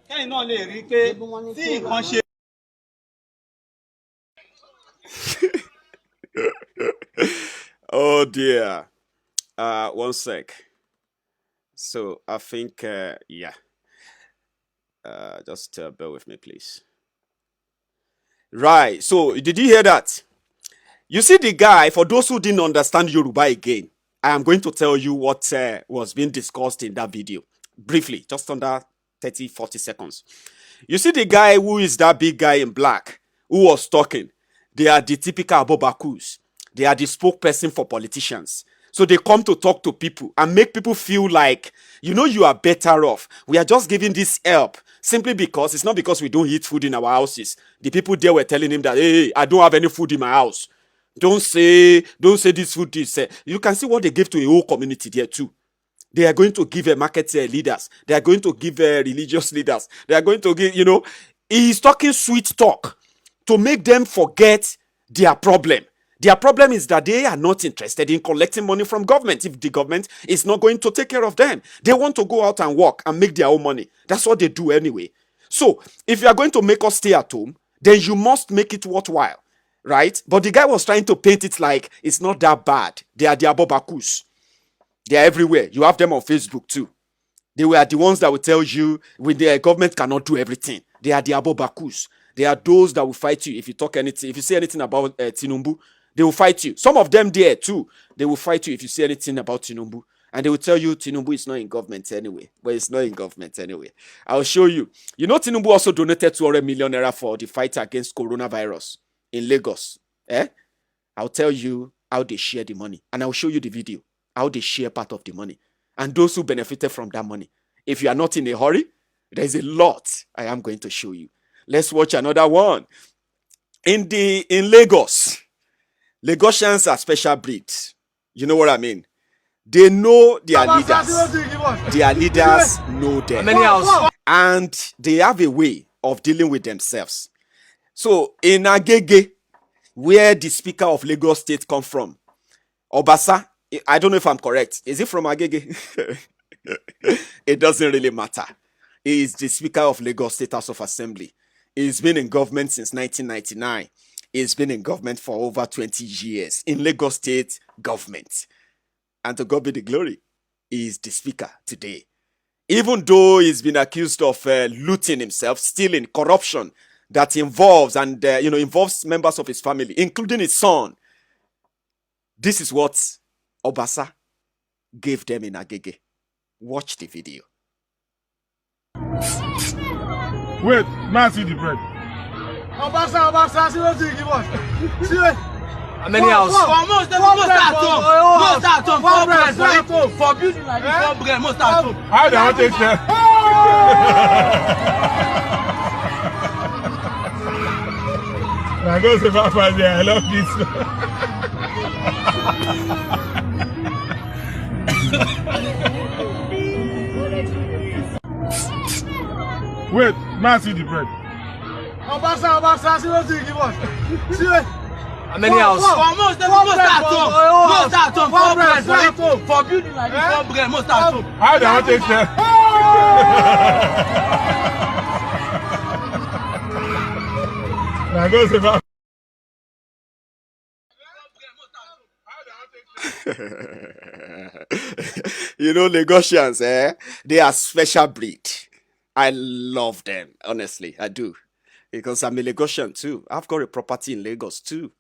Kẹ́yìn náà lè rí pé tí nǹkan ṣe. Oh dear. One sec. So I think, yeah. Just bear with me, please. Right. So did you hear that? You see the guy, for those who didn't understand Yoruba again, I am going to tell you what was being discussed in that video. Briefly, just under 30, 40 seconds. You see the guy who is that big guy in black who was talking. They are the typical Abobakus. They are the spokesperson for politicians. So they come to talk to people and make people feel like, you know, you are better off. We are just giving this help simply because it's not because we don't eat food in our houses. The people there were telling him that, hey, I don't have any food in my house. Don't say this food is. You can see what they gave to a whole community there too. They are going to give market leaders. They are going to give religious leaders. They are going to give, you know, he's talking sweet talk to make them forget their problem. Their problem is that they are not interested in collecting money from government if the government is not going to take care of them. They want to go out and work and make their own money. That's what they do anyway. So if you are going to make us stay at home, then you must make it worthwhile. Right? But the guy was trying to paint it like it's not that bad. They are the Abobakus. They are everywhere. You have them on Facebook too. They were the ones that will tell you when the government cannot do everything. They are the Abobakus. They are those that will fight you if you talk anything. If you say anything about Tinubu, they will fight you. Some of them there too. They will fight you if you say anything about Tinubu. And they will tell you Tinubu is not in government anyway. But it's not in government anyway. I'll show you. You know Tinubu also donated 200 million naira for the fight against coronavirus in Lagos. I'll tell you how they share the money. And I'll show you the video. How they share part of the money. And those who benefited from that money. If you are not in a hurry, there's a lot I am going to show you. Let's watch another one. In Lagos, Lagosians are special breeds. You know what I mean? They know their leaders. Their leaders know them. And they have a way of dealing with themselves. So in Agege, where the Speaker of Lagos State come from, Obasa, I don't know if I'm correct. Is it from Agege? It doesn't really matter. He is the Speaker of Lagos State House of Assembly. He's been in government since 1999. He's been in government for over 20 years in Lagos State government. And to God be the glory, he is the Speaker today. Even though he's been accused of looting himself, stealing, corruption that involves involves members of his family, including his son. This is what Obasa gave them in Agege. Watch the video. Wait, man, see the bread. Obasa, see what you give us. See it. How many houses? Most start on. For building like this, for bread, most start on. How do I take care? Now go to Papa there. I love this. Wait, man, see the bread. Obasa, see what you give us. See it. How many houses? Most start on. For bread, for building like this, for bread, most start on. How do I take care? Now go to Papa. You know, Lagosians, they are special breed. I love them, honestly, I do. Because I'm a Lagosian too. I've got a property in Lagos too.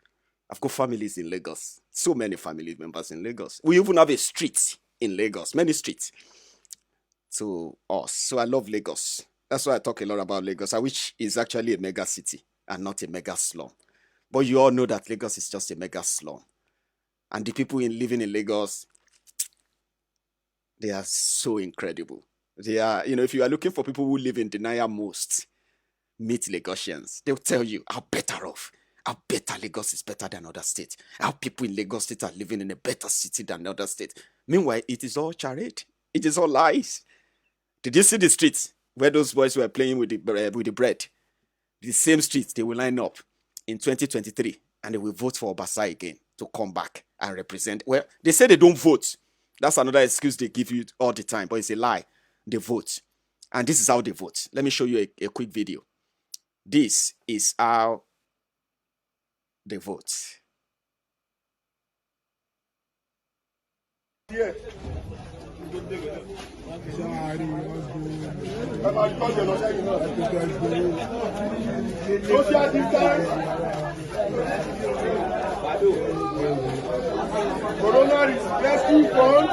I've got families in Lagos. So many family members in Lagos. We even have a street in Lagos, many streets to us. So I love Lagos. That's why I talk a lot about Lagos, which is actually a mega city and not a mega slum. But you all know that Lagos is just a mega slum. And the people living in Lagos, they are so incredible. They are, if you are looking for people who live in denial most, meet Lagosians. They'll tell you how better off, how better Lagos is better than other states, how people in Lagos State are living in a better city than other states. Meanwhile, it is all charade. It is all lies. Did you see the streets where those boys were playing with the bread? The same streets, they will line up in 2023 and they will vote for Obasa again to come back and represent. Well, they say they don't vote. That's another excuse they give you all the time, but it's a lie. They vote. And this is how they vote. Let me show you a quick video. This is how they vote. Yeah. Social distance. Corona rescue fund.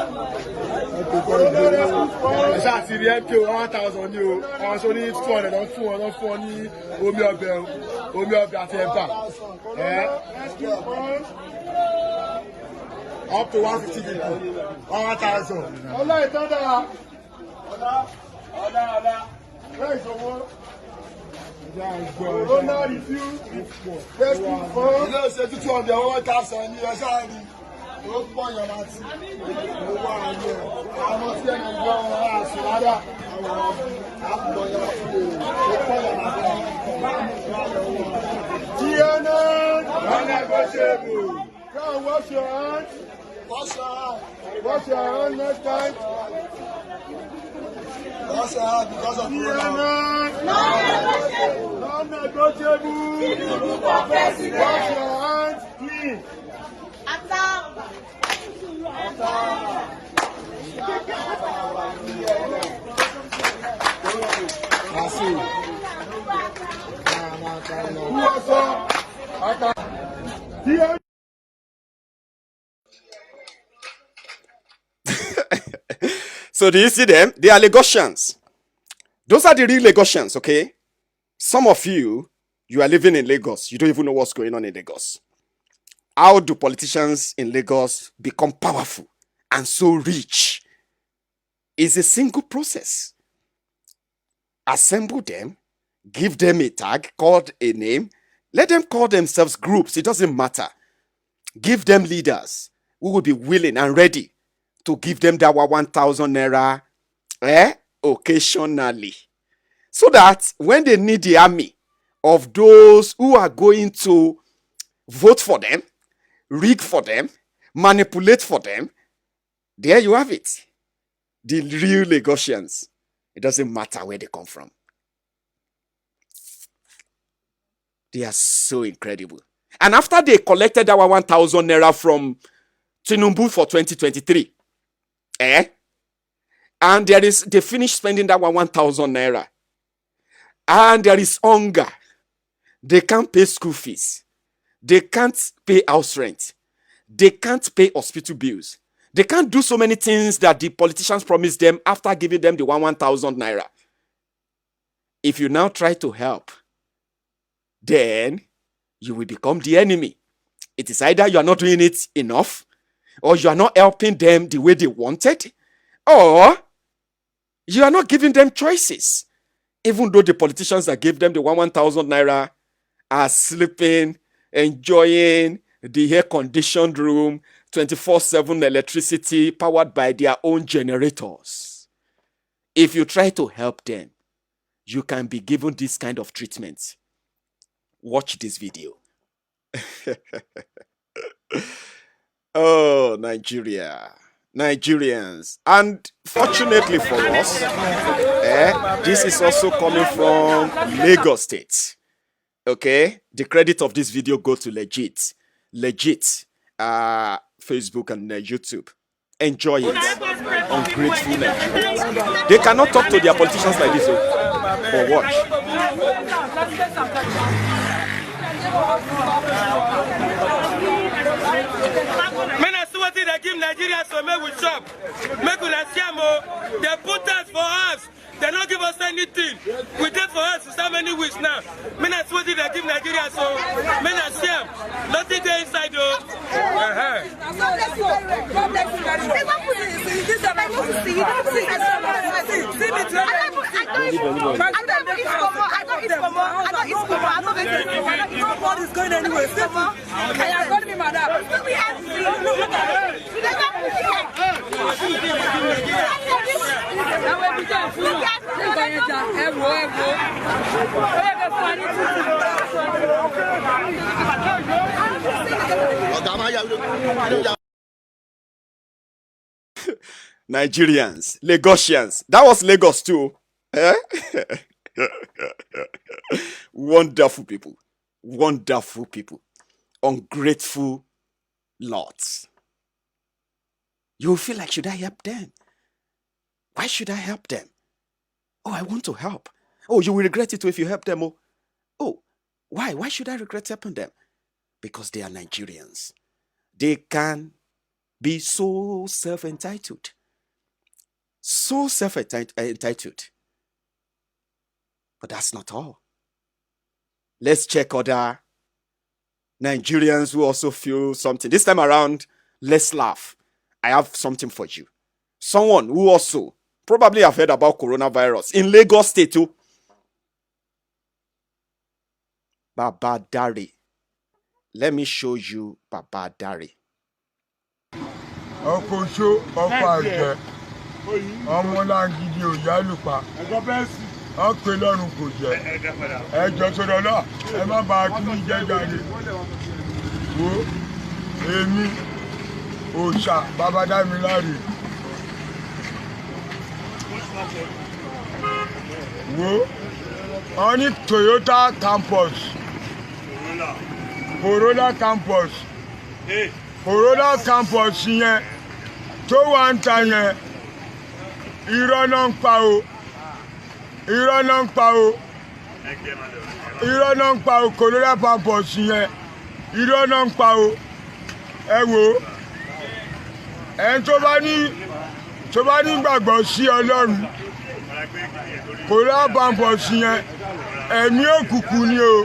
Corona rescue fund. Ṣáà ti rí MK 1,000 ní o. Àwọn aṣọ ní 200 fún ọ ní omi ọbẹ̀ àti ẹ̀bà. Rescue fund. Up to 150 people. 1,000. Ọlá ìtọ́jà. Ọlá. Where is your work? Corona review. Rescue fund. Ilé ìṣètò 200 1,000 ní ẹ̀ṣá rí. Ó pọ̀ yàn láti. Owó àyè. Àwọn tí ẹni gbọ́ wọn á sùn rárá. Àwọn àpò yàn láti. Ó pọ̀ yàn láti. DNA. Non-negotiable. Go and wash your hands. Wash your hands. Wash your hands next time. Wash your hands because of Corona. Non-negotiable. Non-negotiable. Wash your hands clean. So do you see them? They are Lagosians. Those are the real Lagosians, okay? Some of you are living in Lagos. You don't even know what's going on in Lagos. How do politicians in Lagos become powerful and so rich? It's a single process. Assemble them, give them a tag, called a name, let them call themselves groups. It doesn't matter. Give them leaders who will be willing and ready to give them that 1,000 naira occasionally. So that when they need the army of those who are going to vote for them, rig for them, manipulate for them, there you have it. The real Lagosians. It doesn't matter where they come from. They are so incredible. And after they collected our 1,000 naira from Tinubu for 2023, and they finished spending that 1,000 naira, and there is hunger. They can't pay school fees. They can't pay house rent. They can't pay hospital bills. They can't do so many things that the politicians promised them after giving them the 1,000 naira. If you now try to help, then you will become the enemy. It is either you are not doing it enough, or you are not helping them the way they wanted, or you are not giving them choices. Even though the politicians that gave them the 1,000 naira are sleeping, enjoying the air-conditioned room, 24/7 electricity powered by their own generators. If you try to help them, you can be given this kind of treatment. Watch this video. Oh, Nigeria. Nigerians. And fortunately for us, this is also coming from Lagos State. Okay? The credit of this video goes to Legit. Facebook and YouTube. Enjoy it. Ungrateful Nigerians. They cannot talk to their politicians like this, but watch. Men are what they give Nigerians so make we chop. Make we they put us for us. They don't give us anything. We did for us for so many weeks now. Men are what they give Nigerians so men are shame. Nothing there inside though. Nobody's going anywhere. Nigerians, Lagosians. That was Lagos too. Eh? Wonderful people. Wonderful people. Ungrateful lots. You will feel like, should I help them? Why should I help them? Oh, I want to help. Oh, you will regret it too if you help them. Oh, why? Why should I regret helping them? Because they are Nigerians. They can be so self-entitled. So self-entitled. But that's not all. Let's check other Nigerians who also feel something. This time around, let's laugh. I have something for you. Someone who also probably have heard about coronavirus in Lagos State too. Baba Dare. Let me show you Baba Dare. Okosho Okwaje. Ọmọlangidi Oyalupa. Ọpẹ lọ́run kò jẹ́. Ẹ jọ sọ̀rọ̀ lọ. Ẹ má bàa kí ní jẹ́ jáde. Wo èmi òòṣà bàbá Dámiláre. Wo wọ́n ní Toyota campus. Corolla campus. Corolla campus yẹn tó wà ń ta yẹn irọ́ náà ń pa o. Irọ́ náà ń pa o. Irọ́ náà ń pa o. Corolla campus yẹn irọ́ náà ń pa o. Ẹ wò ẹni tó bá ní gbàgbọ́ sí Ọlọ́run Corolla campus yẹn ẹ̀mí òkùnkùn ni o.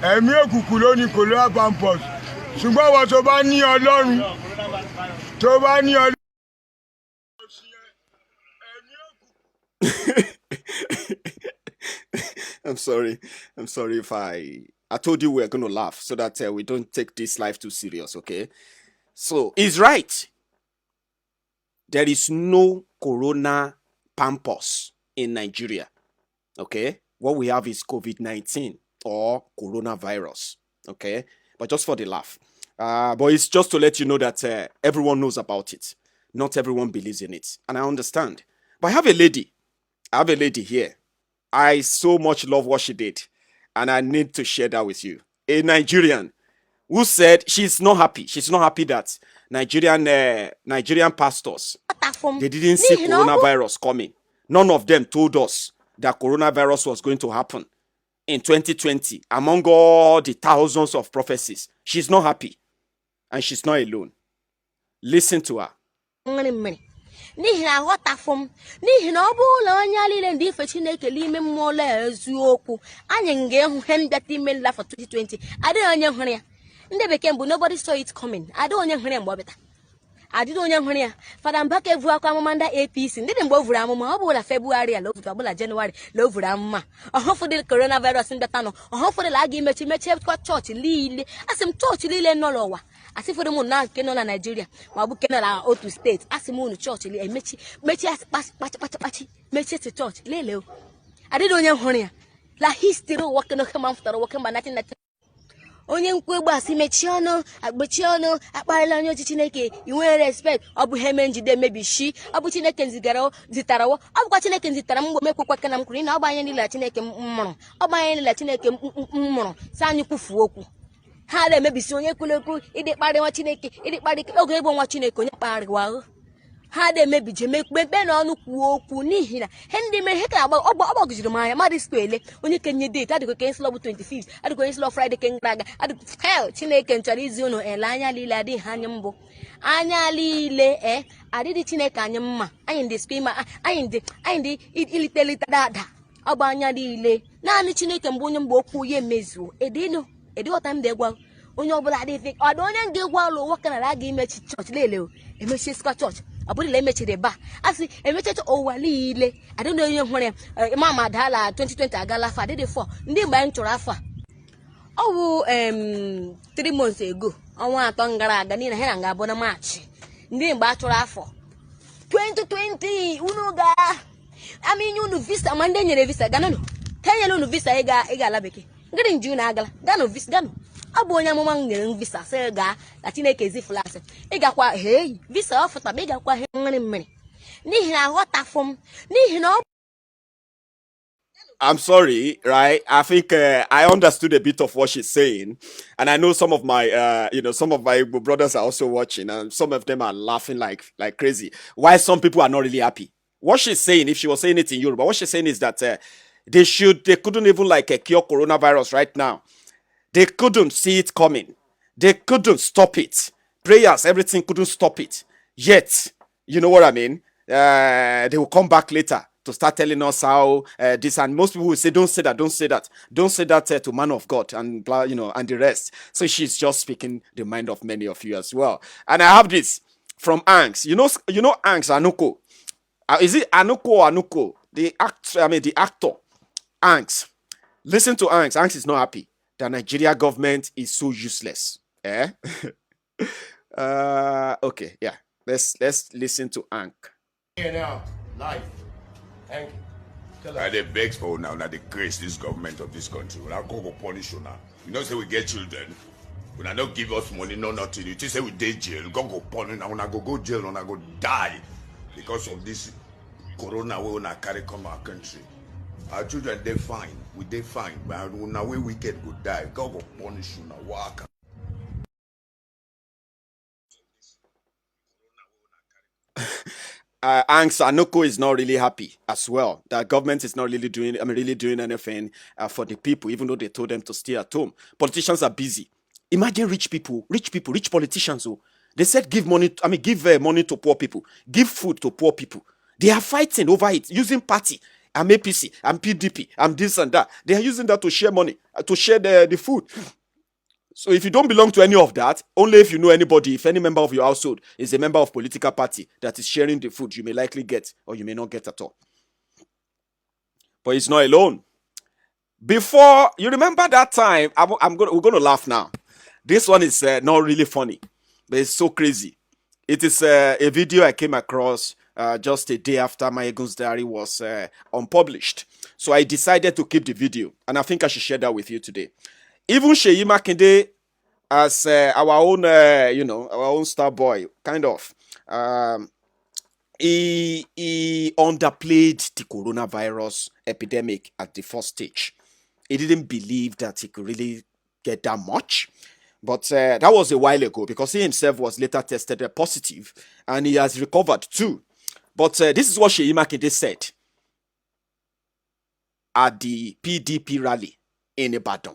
Ẹ̀mí òkùnkùn ló ní Corolla campus. Ṣùgbọ́n wọ́n tó bá ní Ọlọ́run I'm sorry if I told you we're going to laugh so that we don't take this life too serious, okay? So, he's right. There is no Corona Pampers in Nigeria, okay? What we have is COVID-19 or coronavirus, okay? But just for the laugh. But it's just to let you know that everyone knows about it. Not everyone believes in it. And I understand. But I have a lady here. I so much love what she did. And I need to share that with you. A Nigerian who said she's not happy. She's not happy that Nigerian pastors, they didn't see coronavirus coming. None of them told us that coronavirus was going to happen in 2020. Among all the thousands of prophecies, she's not happy. And she's not alone. Listen to her. N'ihi na aghọtafụ m n'ihi na ọ bụrụ na onye alile ndị ife Chineke n'ime mmụọ la eziokwu anyị ga-ehụ ihe mbịata ime nla for 2020 adịghị onye hụrụ ya ndị bekee mbụ nobody saw it coming adịghị onye hụrụ ya mgbe ọ bịata adịghị onye hụrụ ya Fada Mbaka evu akwa amụma ndị APC ndị dị mgbe o vuru amụma ọ bụla February la ovuru ọbụla January la o vuru amụma ọhụfụdị coronavirus mbịata nọ ọhụfụdị la a ga-emechi kwa chọọchị niile asị m chọọchị niile nọ n'ụwa asị fụrụ m na nke nọ na Nigeria ma ọ bụ nke nọ na otu steeti asị m unu chọọchị niile mechi kpachi mechie ti chọọchị lele o adịghị onye hụrụ ya la history nwoke n'oke ma m fụtara nwoke mba 1990 onye nkwu egbe asị mechie ọnụ akparịla onye ochi Chineke inwe respect ọ bụ ihe eme njide mebishi ọ bụ Chineke zitara ọ bụkwa Chineke zitara m mgbe mekwekwa ka na m kwuru na ọ bụ anya niile Chineke mụrụ ọ bụ anya niile Chineke mụrụ si anyị kwufuo okwu ha na-emebisi onye kwulekwu ịdị kparị nwa Chineke ịdị kparị oge ịbụ nwa Chineke onye kparịwa ha na-emebije mekpe n'ọnụ kwuo okwu n'ihi na he ndị mere he ka ọgbagojiri m anya mmadụ ele onye kenye date adịkwa ka nsị bụ 25 adịkwa onye sịlọ Friday ke gara aga adịkwa Chineke nchọrọ izi unu ele anya niile adịghị anyị mbụ anya niile adịdị Chineke anyị mma anyị ndị skima anyị ndị ilitelite dada ọ bụ anya niile naanị Chineke mbụ onye mgbe okwu ya emezuo edighọta m dị gwa onye ọbụla adịghị ọdụ onye ga-egwa ụlọ nwoke na aga imechi chọọchị lele emechi ska chọọchị ọ bụrụla emechiri ba asị emechacha ụwa niile adịghị onye hụrụ ya Imam Adala 2020 agala afọ adịdị 4 ndị mgbe anyị chọrọ afọ ọ bụ 3 months ago ọnwa 3 gara aga n'ihi na ha ga-abụ na Maachị ndị mgbe a chọrọ afọ 2020 unu ga-amịnye unu visa ma ndị nyere visa ganụ ha nyere unu visa ị ga ala bekee ngịrị nju na agala ganụ visa ganụ ọ bụ onye amụma nyere visa sị gaa na Chineke ezifụla asị ịgakwa visa ọ fụtara ịgakwa nri mmiri n'ihi na aghọtafụ m n'ihi na I'm sorry, right? I think I understood a bit of what she's saying, and I know some of my, some of my brothers are also watching, and some of them are laughing like crazy. Why some people are not really happy? What she's saying, if she was saying it in Yoruba, what she's saying is that they couldn't even cure coronavirus right now. They couldn't see it coming. They couldn't stop it. Prayers, everything couldn't stop it. Yet, you know what I mean? They will come back later to start telling us how this, and most people will say, don't say that, don't say that, don't say that to man of God, and blah, and the rest. So she's just speaking the mind of many of you as well. And I have this from Anks. You know Anks Anuko. Is it Anuko or Anuko? The actor Anks. Listen to Anks. Anks is not happy. The Nigeria government is so useless. Okay, yeah. Let's listen to Ank. Here now, live. Thank you. I they beg for now that they grace this government of this country. When I go punish you now. You know say we get children. When I don't give us money, no nothing. You say we dey jail. Go punish now. When I go jail, when I go die because of this corona we wanna carry come our country. Our children they fine. We they fine. But now we wicked go die. Go punish you now. Walk. Anks Anuko is not really happy as well. The government is not really doing anything for the people, even though they told them to stay at home. Politicians are busy. Imagine rich politicians. Oh, they said give money to poor people, give food to poor people. They are fighting over it using party. I'm APC, I'm PDP, I'm this and that. They are using that to share money, to share the food. So if you don't belong to any of that, only if you know anybody, if any member of your household is a member of political party that is sharing the food, you may likely get, or you may not get at all. But he's not alone. Before, you remember that time, we're going to laugh now. This one is not really funny, but it's so crazy. It is a video I came across just a day after my Egun's Diary was unpublished. So I decided to keep the video, and I think I should share that with you today. Even Seyi Makinde, as our own star boy, kind of, he underplayed the coronavirus epidemic at the first stage. He didn't believe that he could really get that much. But that was a while ago, because he himself was later tested positive, and he has recovered too. But this is what Seyi Makinde said at the PDP rally in Ibadan,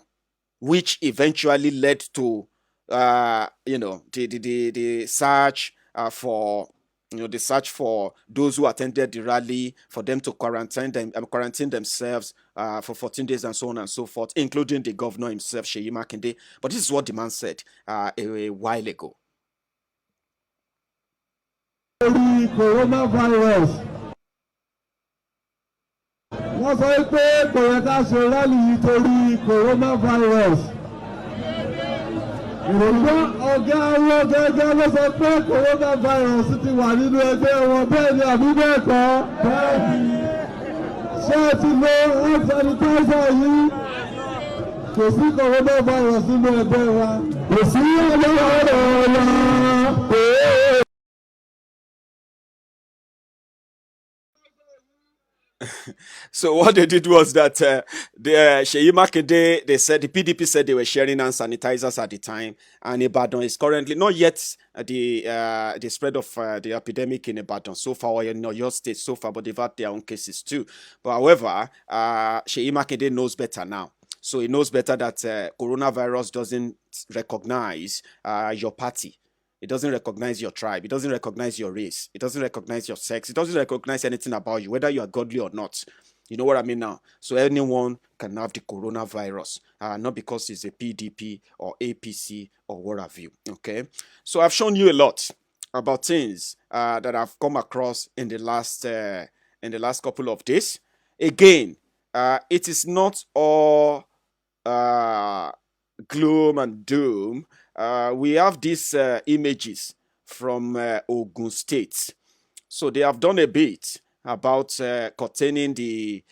which eventually led to the search for those who attended the rally, for them to quarantine themselves for 14 days and so on and so forth, including the governor himself, Seyi Makinde. But this is what the man said a while ago. Coronavirus. Wọ́n sọ pé kò yẹ ká ṣe rálì nítorí coronavirus. Ìròyìn ọ̀gá wọn gẹ́gẹ́ ló sọ pé coronavirus ti wà nínú ẹgbẹ́ wọn, bẹ́ẹ̀ ni àbí bẹ́ẹ̀ kọ́. Bẹ́ẹ̀ni. Ṣé ẹ ti lo hand sanitizer yìí? Kò sí coronavirus nínú ẹgbẹ́ wa. Kò sí ọlọ́rọ̀ wa. So what they did was that Sheyi Makinde, they said the PDP said they were sharing hand sanitizers at the time, and Ibadan is currently not yet the spread of the epidemic in Ibadan so far, or in your state so far, but they've had their own cases too. But however, Sheyi Makinde knows better now. So he knows better that coronavirus doesn't recognize your party. It doesn't recognize your tribe. It doesn't recognize your race. It doesn't recognize your sex. It doesn't recognize anything about you, whether you are godly or not. You know what I mean now? So anyone can have the coronavirus, not because it's a PDP or APC or what have you. Okay? So I've shown you a lot about things that I've come across in the last couple of days. Again, it is not all gloom and doom. We have these images from Ogun State. So they have done a bit about containing the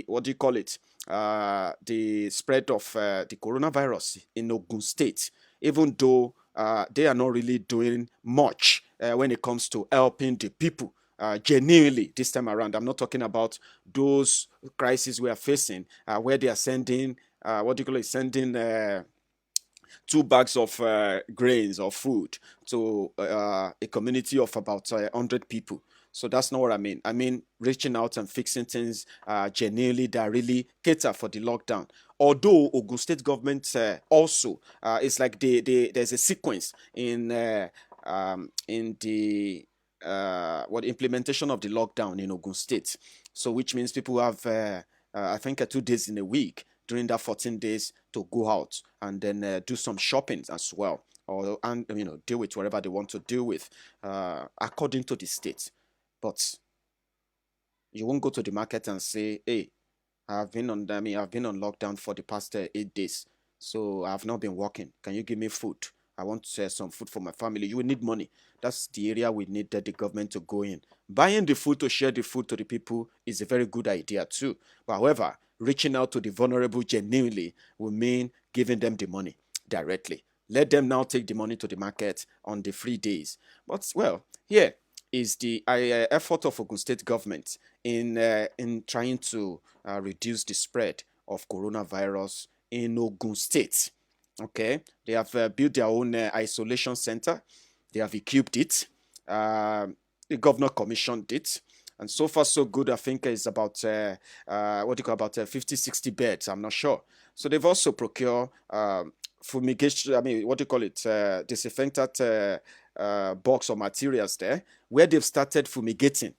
what do you call it? The spread of the coronavirus in Ogun State, even though they are not really doing much when it comes to helping the people. Genuinely this time around. I'm not talking about those crises we are facing where they are sending sending 2 bags of grains or food to a community of about 100 people. So that's not what I mean. I mean reaching out and fixing things genuinely that really cater for the lockdown. Although Ogun State government also, it's like there's a sequence in the implementation of the lockdown in Ogun State. So which means people have, I think, 2 days in a week during that 14 days to go out and then do some shopping as well, or deal with whatever they want to deal with according to the state. But you won't go to the market and say, hey, I've been on lockdown for the past 8 days, so I've not been working. Can you give me food? I want some food for my family. You will need money. That's the area we need the government to go in. Buying the food to share the food to the people is a very good idea too. But however, reaching out to the vulnerable genuinely will mean giving them the money directly. Let them now take the money to the market on the free days. But well, here is the effort of Ogun State government in trying to reduce the spread of coronavirus in Ogun State. Okay, they have built their own isolation center. They have equipped it. The governor commissioned it. And so far, so good. I think it's about, 50, 60 beds. I'm not sure. So they've also procured fumigation, disinfectant box or materials there, where they've started fumigating.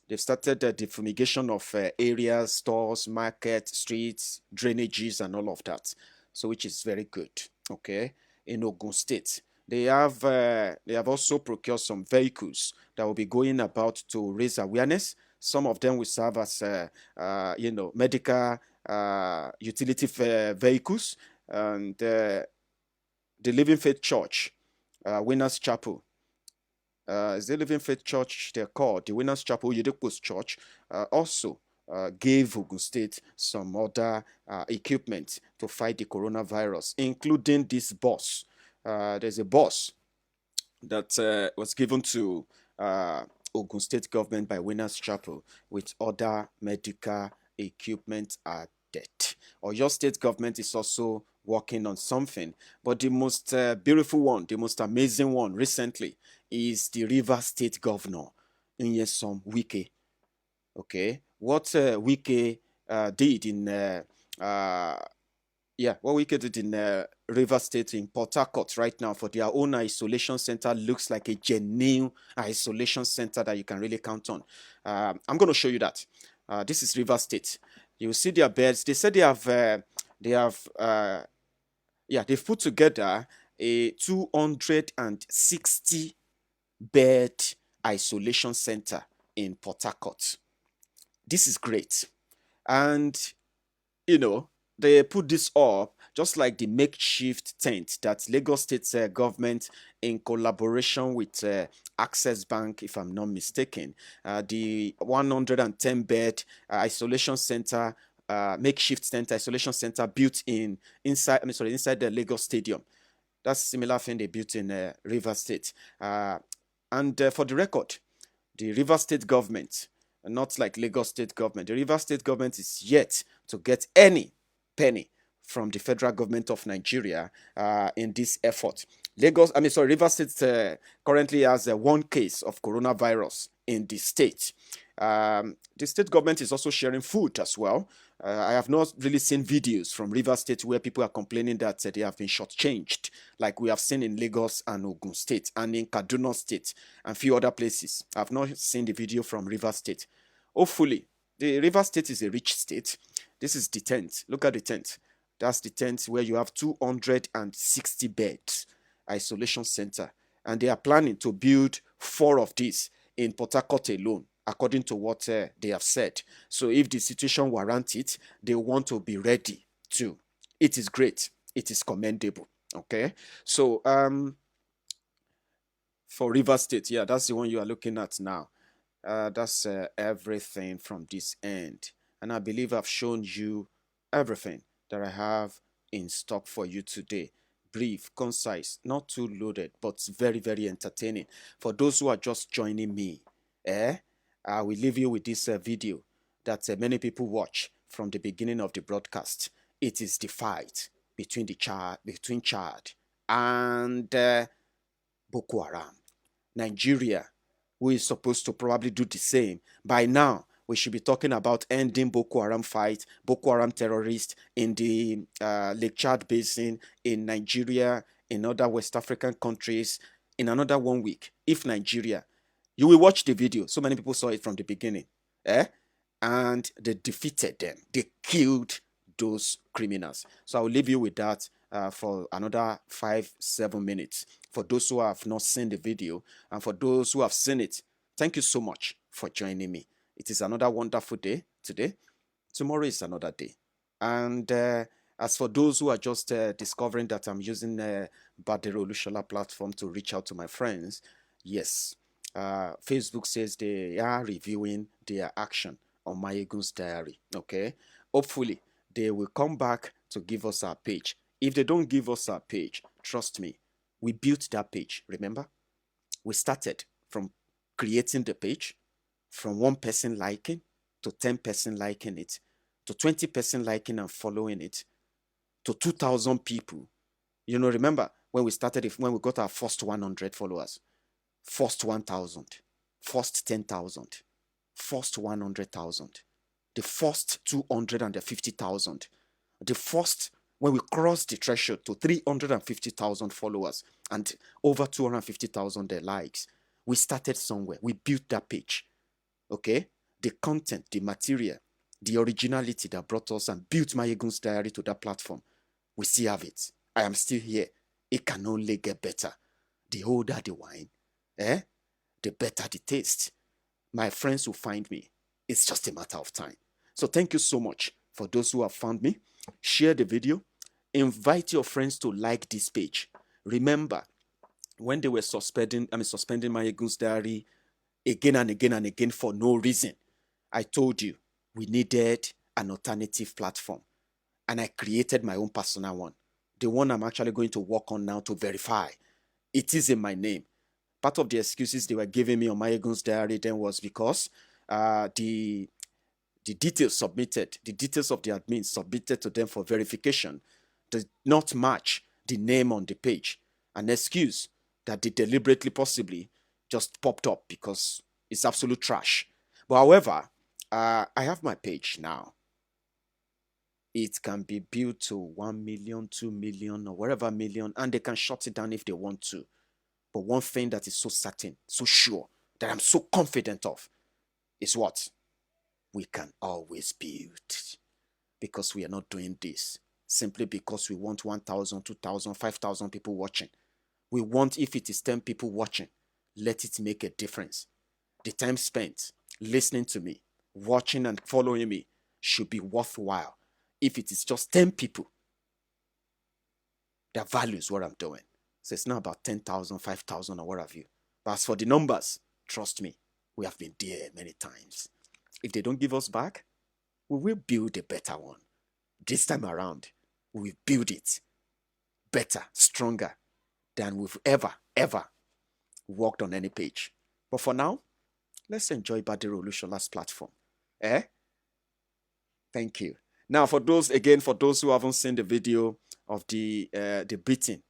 They've started the fumigation of areas, stores, markets, streets, drainages, and all of that. So which is very good, okay, in Ogun State. They have also procured some vehicles that will be going about to raise awareness. Some of them will serve as, medical utility vehicles. And the Living Faith Church, Winners Chapel, is the Living Faith Church they're called, the Winners Chapel Yedekos Church, also gave Ogun State some other equipment to fight the coronavirus, including this bus. There's a bus that was given to Ogun State government by Winners Chapel with other medical equipment added. Oyo State government is also working on something, but the most beautiful one, the most amazing one recently is the Rivers State governor, Nyesom Wike. Okay, what Wike did in what Wike did in Rivers State in Port Harcourt right now for their own isolation center looks like a genuine isolation center that you can really count on. I'm going to show you that. This is Rivers State. You see their beds. They said they've put together a 260 bed isolation center in Port Harcourt. This is great. And, they put this up just like the makeshift tent that Lagos State government, in collaboration with Access Bank, if I'm not mistaken, the 110-bed isolation center, makeshift tent isolation center built inside the Lagos Stadium. That's a similar thing they built in Rivers State. And for the record, the Rivers State government not like Lagos state government. The Rivers state government is yet to get any penny from the federal government of Nigeria in this effort. Rivers State currently has one case of coronavirus in the state. The state government is also sharing food as well. I have not really seen videos from Rivers State where people are complaining that they have been shortchanged, like we have seen in Lagos and Ogun State and in Kaduna State and few other places. I have not seen the video from Rivers State. Hopefully, the Rivers State is a rich state. This is the tent. Look at the tent. That's the tent where you have 260 beds, isolation center. And they are planning to build 4 of these in Port Harcourt alone, according to what they have said. So if the situation warrants it, they want to be ready too. It is great. It is commendable. Okay. So for Rivers State, yeah, that's the one you are looking at now. That's everything from this end. And I believe I've shown you everything that I have in stock for you today. Brief, concise, not too loaded, but very, very entertaining. For those who are just joining me, I will leave you with this video that many people watch from the beginning of the broadcast. It is the fight between Chad and Boko Haram. Nigeria, who is supposed to probably do the same. By now, we should be talking about ending Boko Haram fight, Boko Haram terrorists in the Lake Chad Basin, in Nigeria, in other West African countries, in another 1 week. If Nigeria, you will watch the video. So many people saw it from the beginning. And they defeated them. They killed those criminals. So I will leave you with that for another 5-7 minutes. For those who have not seen the video, and for those who have seen it, thank you so much for joining me. It is another wonderful day today. Tomorrow is another day. And as for those who are just discovering that I'm using Badero Olushola platform to reach out to my friends, yes, Facebook says they are reviewing their action on Mayegun's diary. Okay, hopefully they will come back to give us our page. If they don't give us our page, trust me, we built that page. Remember, we started from creating the page, from 1 person liking to 10 person liking it, to 20 person liking and following it, to 2,000 people. You know, remember when we started, when we got our first 100 followers, first 1,000, first 10,000, first 100,000, the first 250,000, the first, when we crossed the threshold to 350,000 followers and over 250,000 likes, we started somewhere. We built that page. Okay? The content, the material, the originality that brought us and built Mayegun's diary to that platform, we still have it. I am still here. It can only get better. The older the wine, the better the taste. My friends will find me. It's just a matter of time. So thank you so much for those who have found me. Share the video. Invite your friends to like this page. Remember, when they were suspending Mayegun's diary again and again and again for no reason, I told you we needed an alternative platform. And I created my own personal one. The one I'm actually going to work on now to verify. It is in my name. Part of the excuses they were giving me on Mayegun's diary then was because the details submitted, the details of the admin submitted to them for verification did not match the name on the page. An excuse that they deliberately possibly just popped up because it's absolute trash. But however, I have my page now. It can be built to 1 million, 2 million, or whatever million, and they can shut it down if they want to. But one thing that is so certain, so sure, that I'm so confident of, is what? We can always build. Because we are not doing this simply because we want 1,000, 2,000, 5,000 people watching. We want, if it is 10 people watching, let it make a difference. The time spent listening to me, watching and following me should be worthwhile. If it is just 10 people that values what I'm doing. So it's not about 10,000, 5,000 or what have you. But as for the numbers, trust me, we have been there many times. If they don't give us back, we will build a better one. This time around, we will build it better, stronger than we've ever worked on any page. But for now, Let's enjoy Badero Olushola's platform. Thank you. Now, for those who haven't seen the video of the beating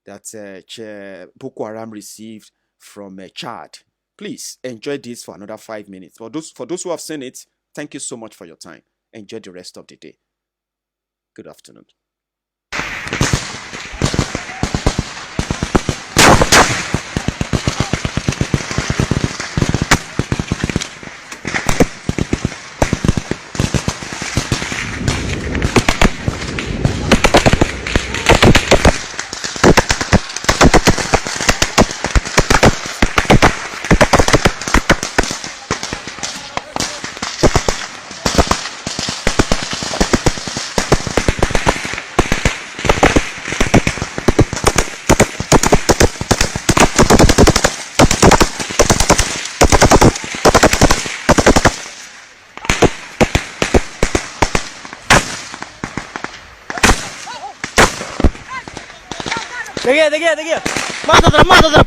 that Boko Haram received from Chad, please enjoy this for another 5 minutes. For those who have seen it, thank you so much for your time. Enjoy the rest of the day. Good afternoon. देखिए मार दो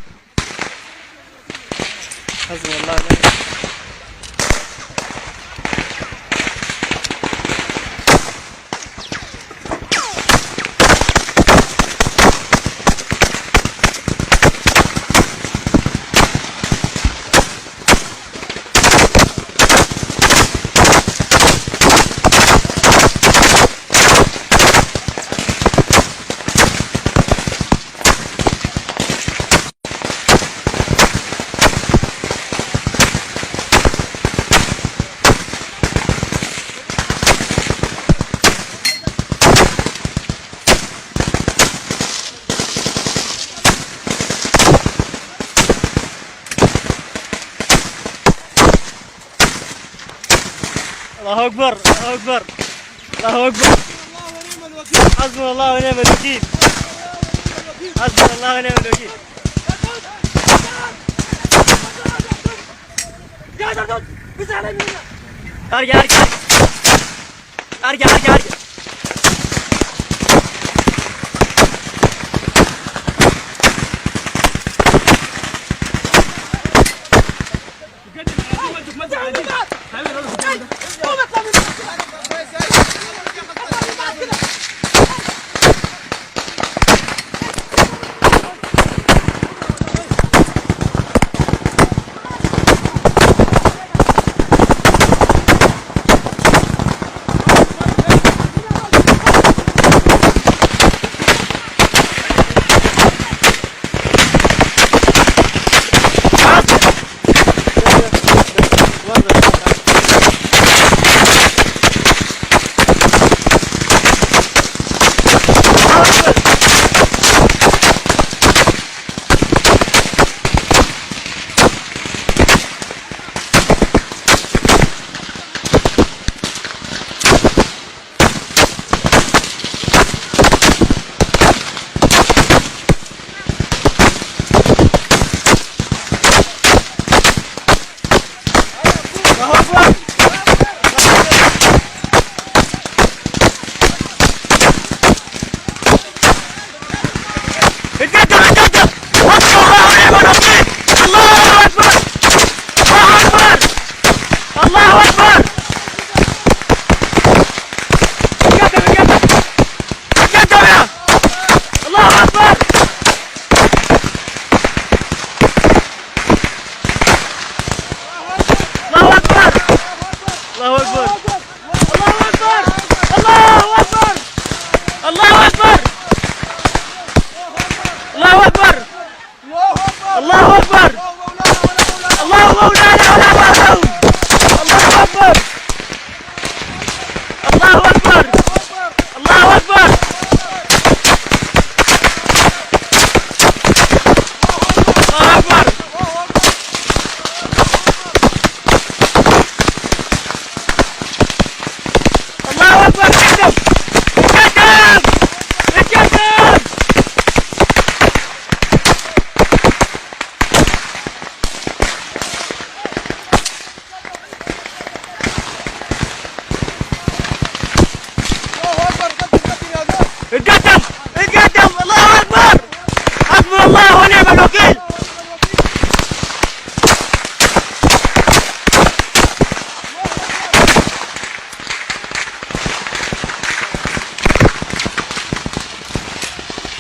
الله أكبر الله أكبر الله أكبر حسبنا الله ونعم الوكيل حسبنا الله ونعم الوكيل أرجع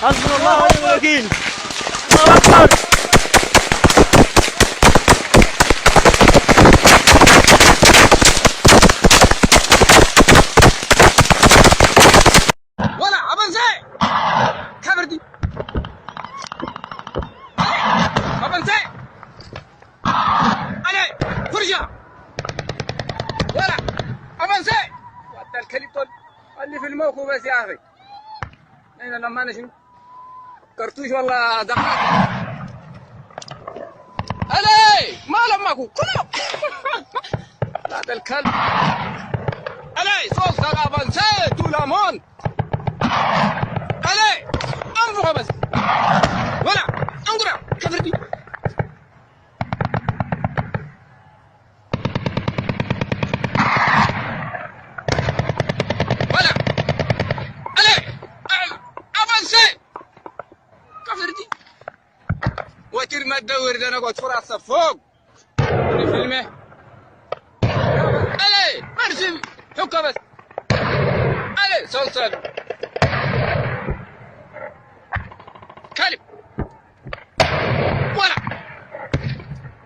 حسبنا الله ونعم الوكيل. الله أكبر. ولا افانسي كفردي افانسي علي فرجة ولا افانسي وقت الكليبتون اللي في الموقف بس يا اخي احنا لما نشوف كرتوش والله دخلت علي ما لماكو كله هذا الكلب علي صوت افانسي تولامون علي انفخ بس ولا انقرا كفردي ولا علي افانسي كفردي وتر ما تدور ده انا قلت فراس فوق فيلمه علي مرسم حكى بس علي صلصل كلب ولا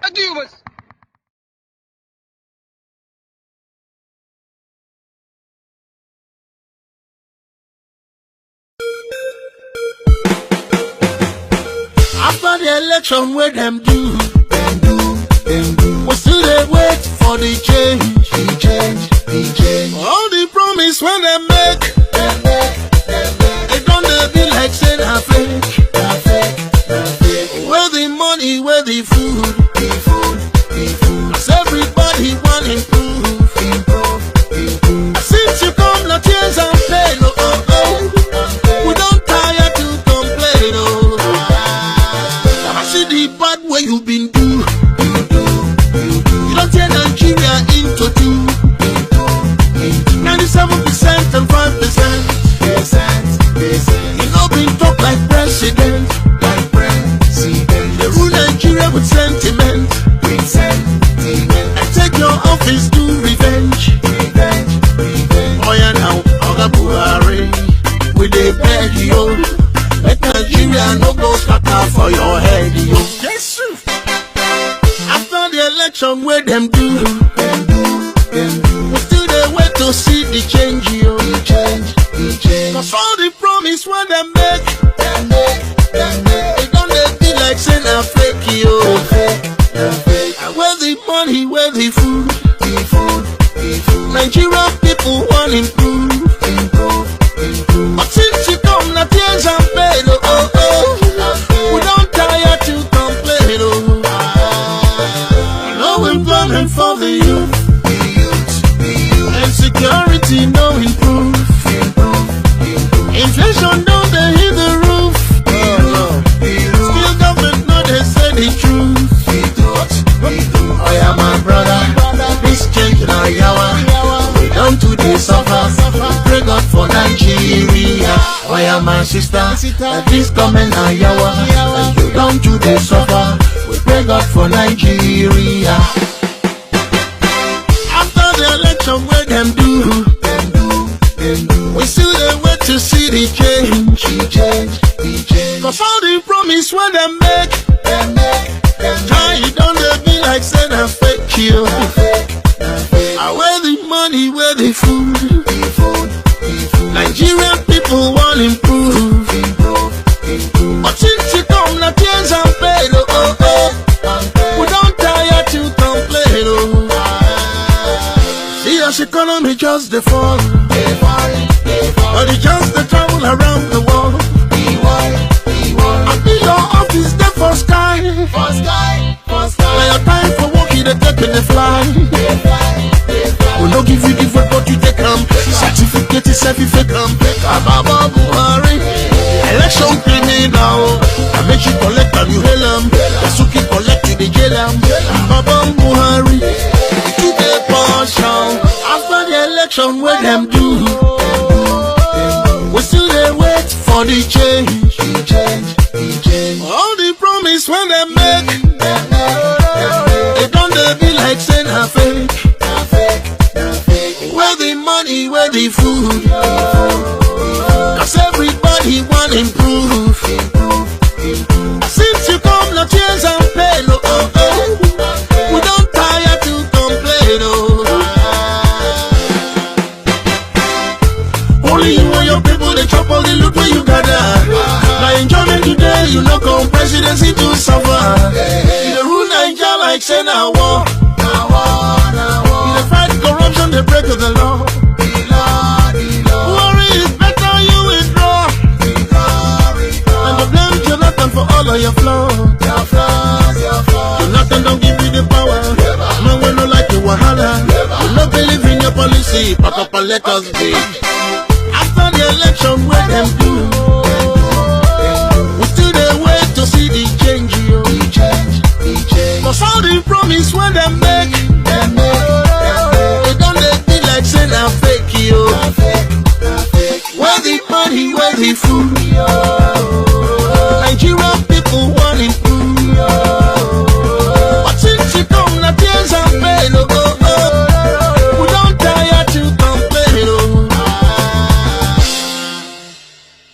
اديو بس After the election, where them do, we still they wait for the change, All the promise when they make, they don't they be like saying I fake, Where the money, where the food, Cause everybody want improve, Since you come, no tears and pain, we don't tire to complain, I see the bad way you've been do. You don't turn Nigeria into two. 97% and 5%. You know been talk like president. They rule Nigeria with sentiment. And take your office to revenge. Oh yeah now, Oga Buhari, we dey beg you. Let Nigeria no go scatter for your head, yo. Yes, after the election, where them do, we still they wait to see the change, yo. Cause all the promise when they make, they don't they be like saying a fake, yo. And where the money, where the food, Nigerian people want improve. But since you come, not tears and pain, we don't tire to complain, No employment for the youth, and security no improve. Inflation don't they hit the roof, Still government no they say the truth. Oh yeah my brother, this change now yawa. We don't do this suffer, pray God for Nigeria. Oh yeah my sister, this government now yawa. You don't do this suffer, we pray God for Nigeria. After the election where them do, we still they wait to see the change. Cause all the promise when they make, don't they be like saying a fake you. Where the money, where the food, Nigerian people want improve. But since you come, not tears and pain, we don't tire to complain, See us economy just the fall, but it's just the travel around the world. I be your office there for sky, Now your time for working, they take in the fly. We no give you the vote, but you take them. Certificate is certificate. Ababa Buhari, election criminal. I make you collect and you hail them. Suki collect you the jail them. Ababa Buhari, you the partial. After the election, where them do, we still they wait for the change. All the promise when they make, they don't they be like saying a fake. Where the money, where the food, Cause everybody want improve. like say now war. You dey fight corruption, they break the law. Worry is better, you withdraw. And they blame Jonathan for all of your flaws. Jonathan don't give you the power. Man, we no like you wahala. You no believe in your policy, pack up and let us be. After the election, where them do? We still dey wait to see the change, yo. Cause all the promise when they make, they don't dey be like say na fake, yo. Where the money, where the food, yo.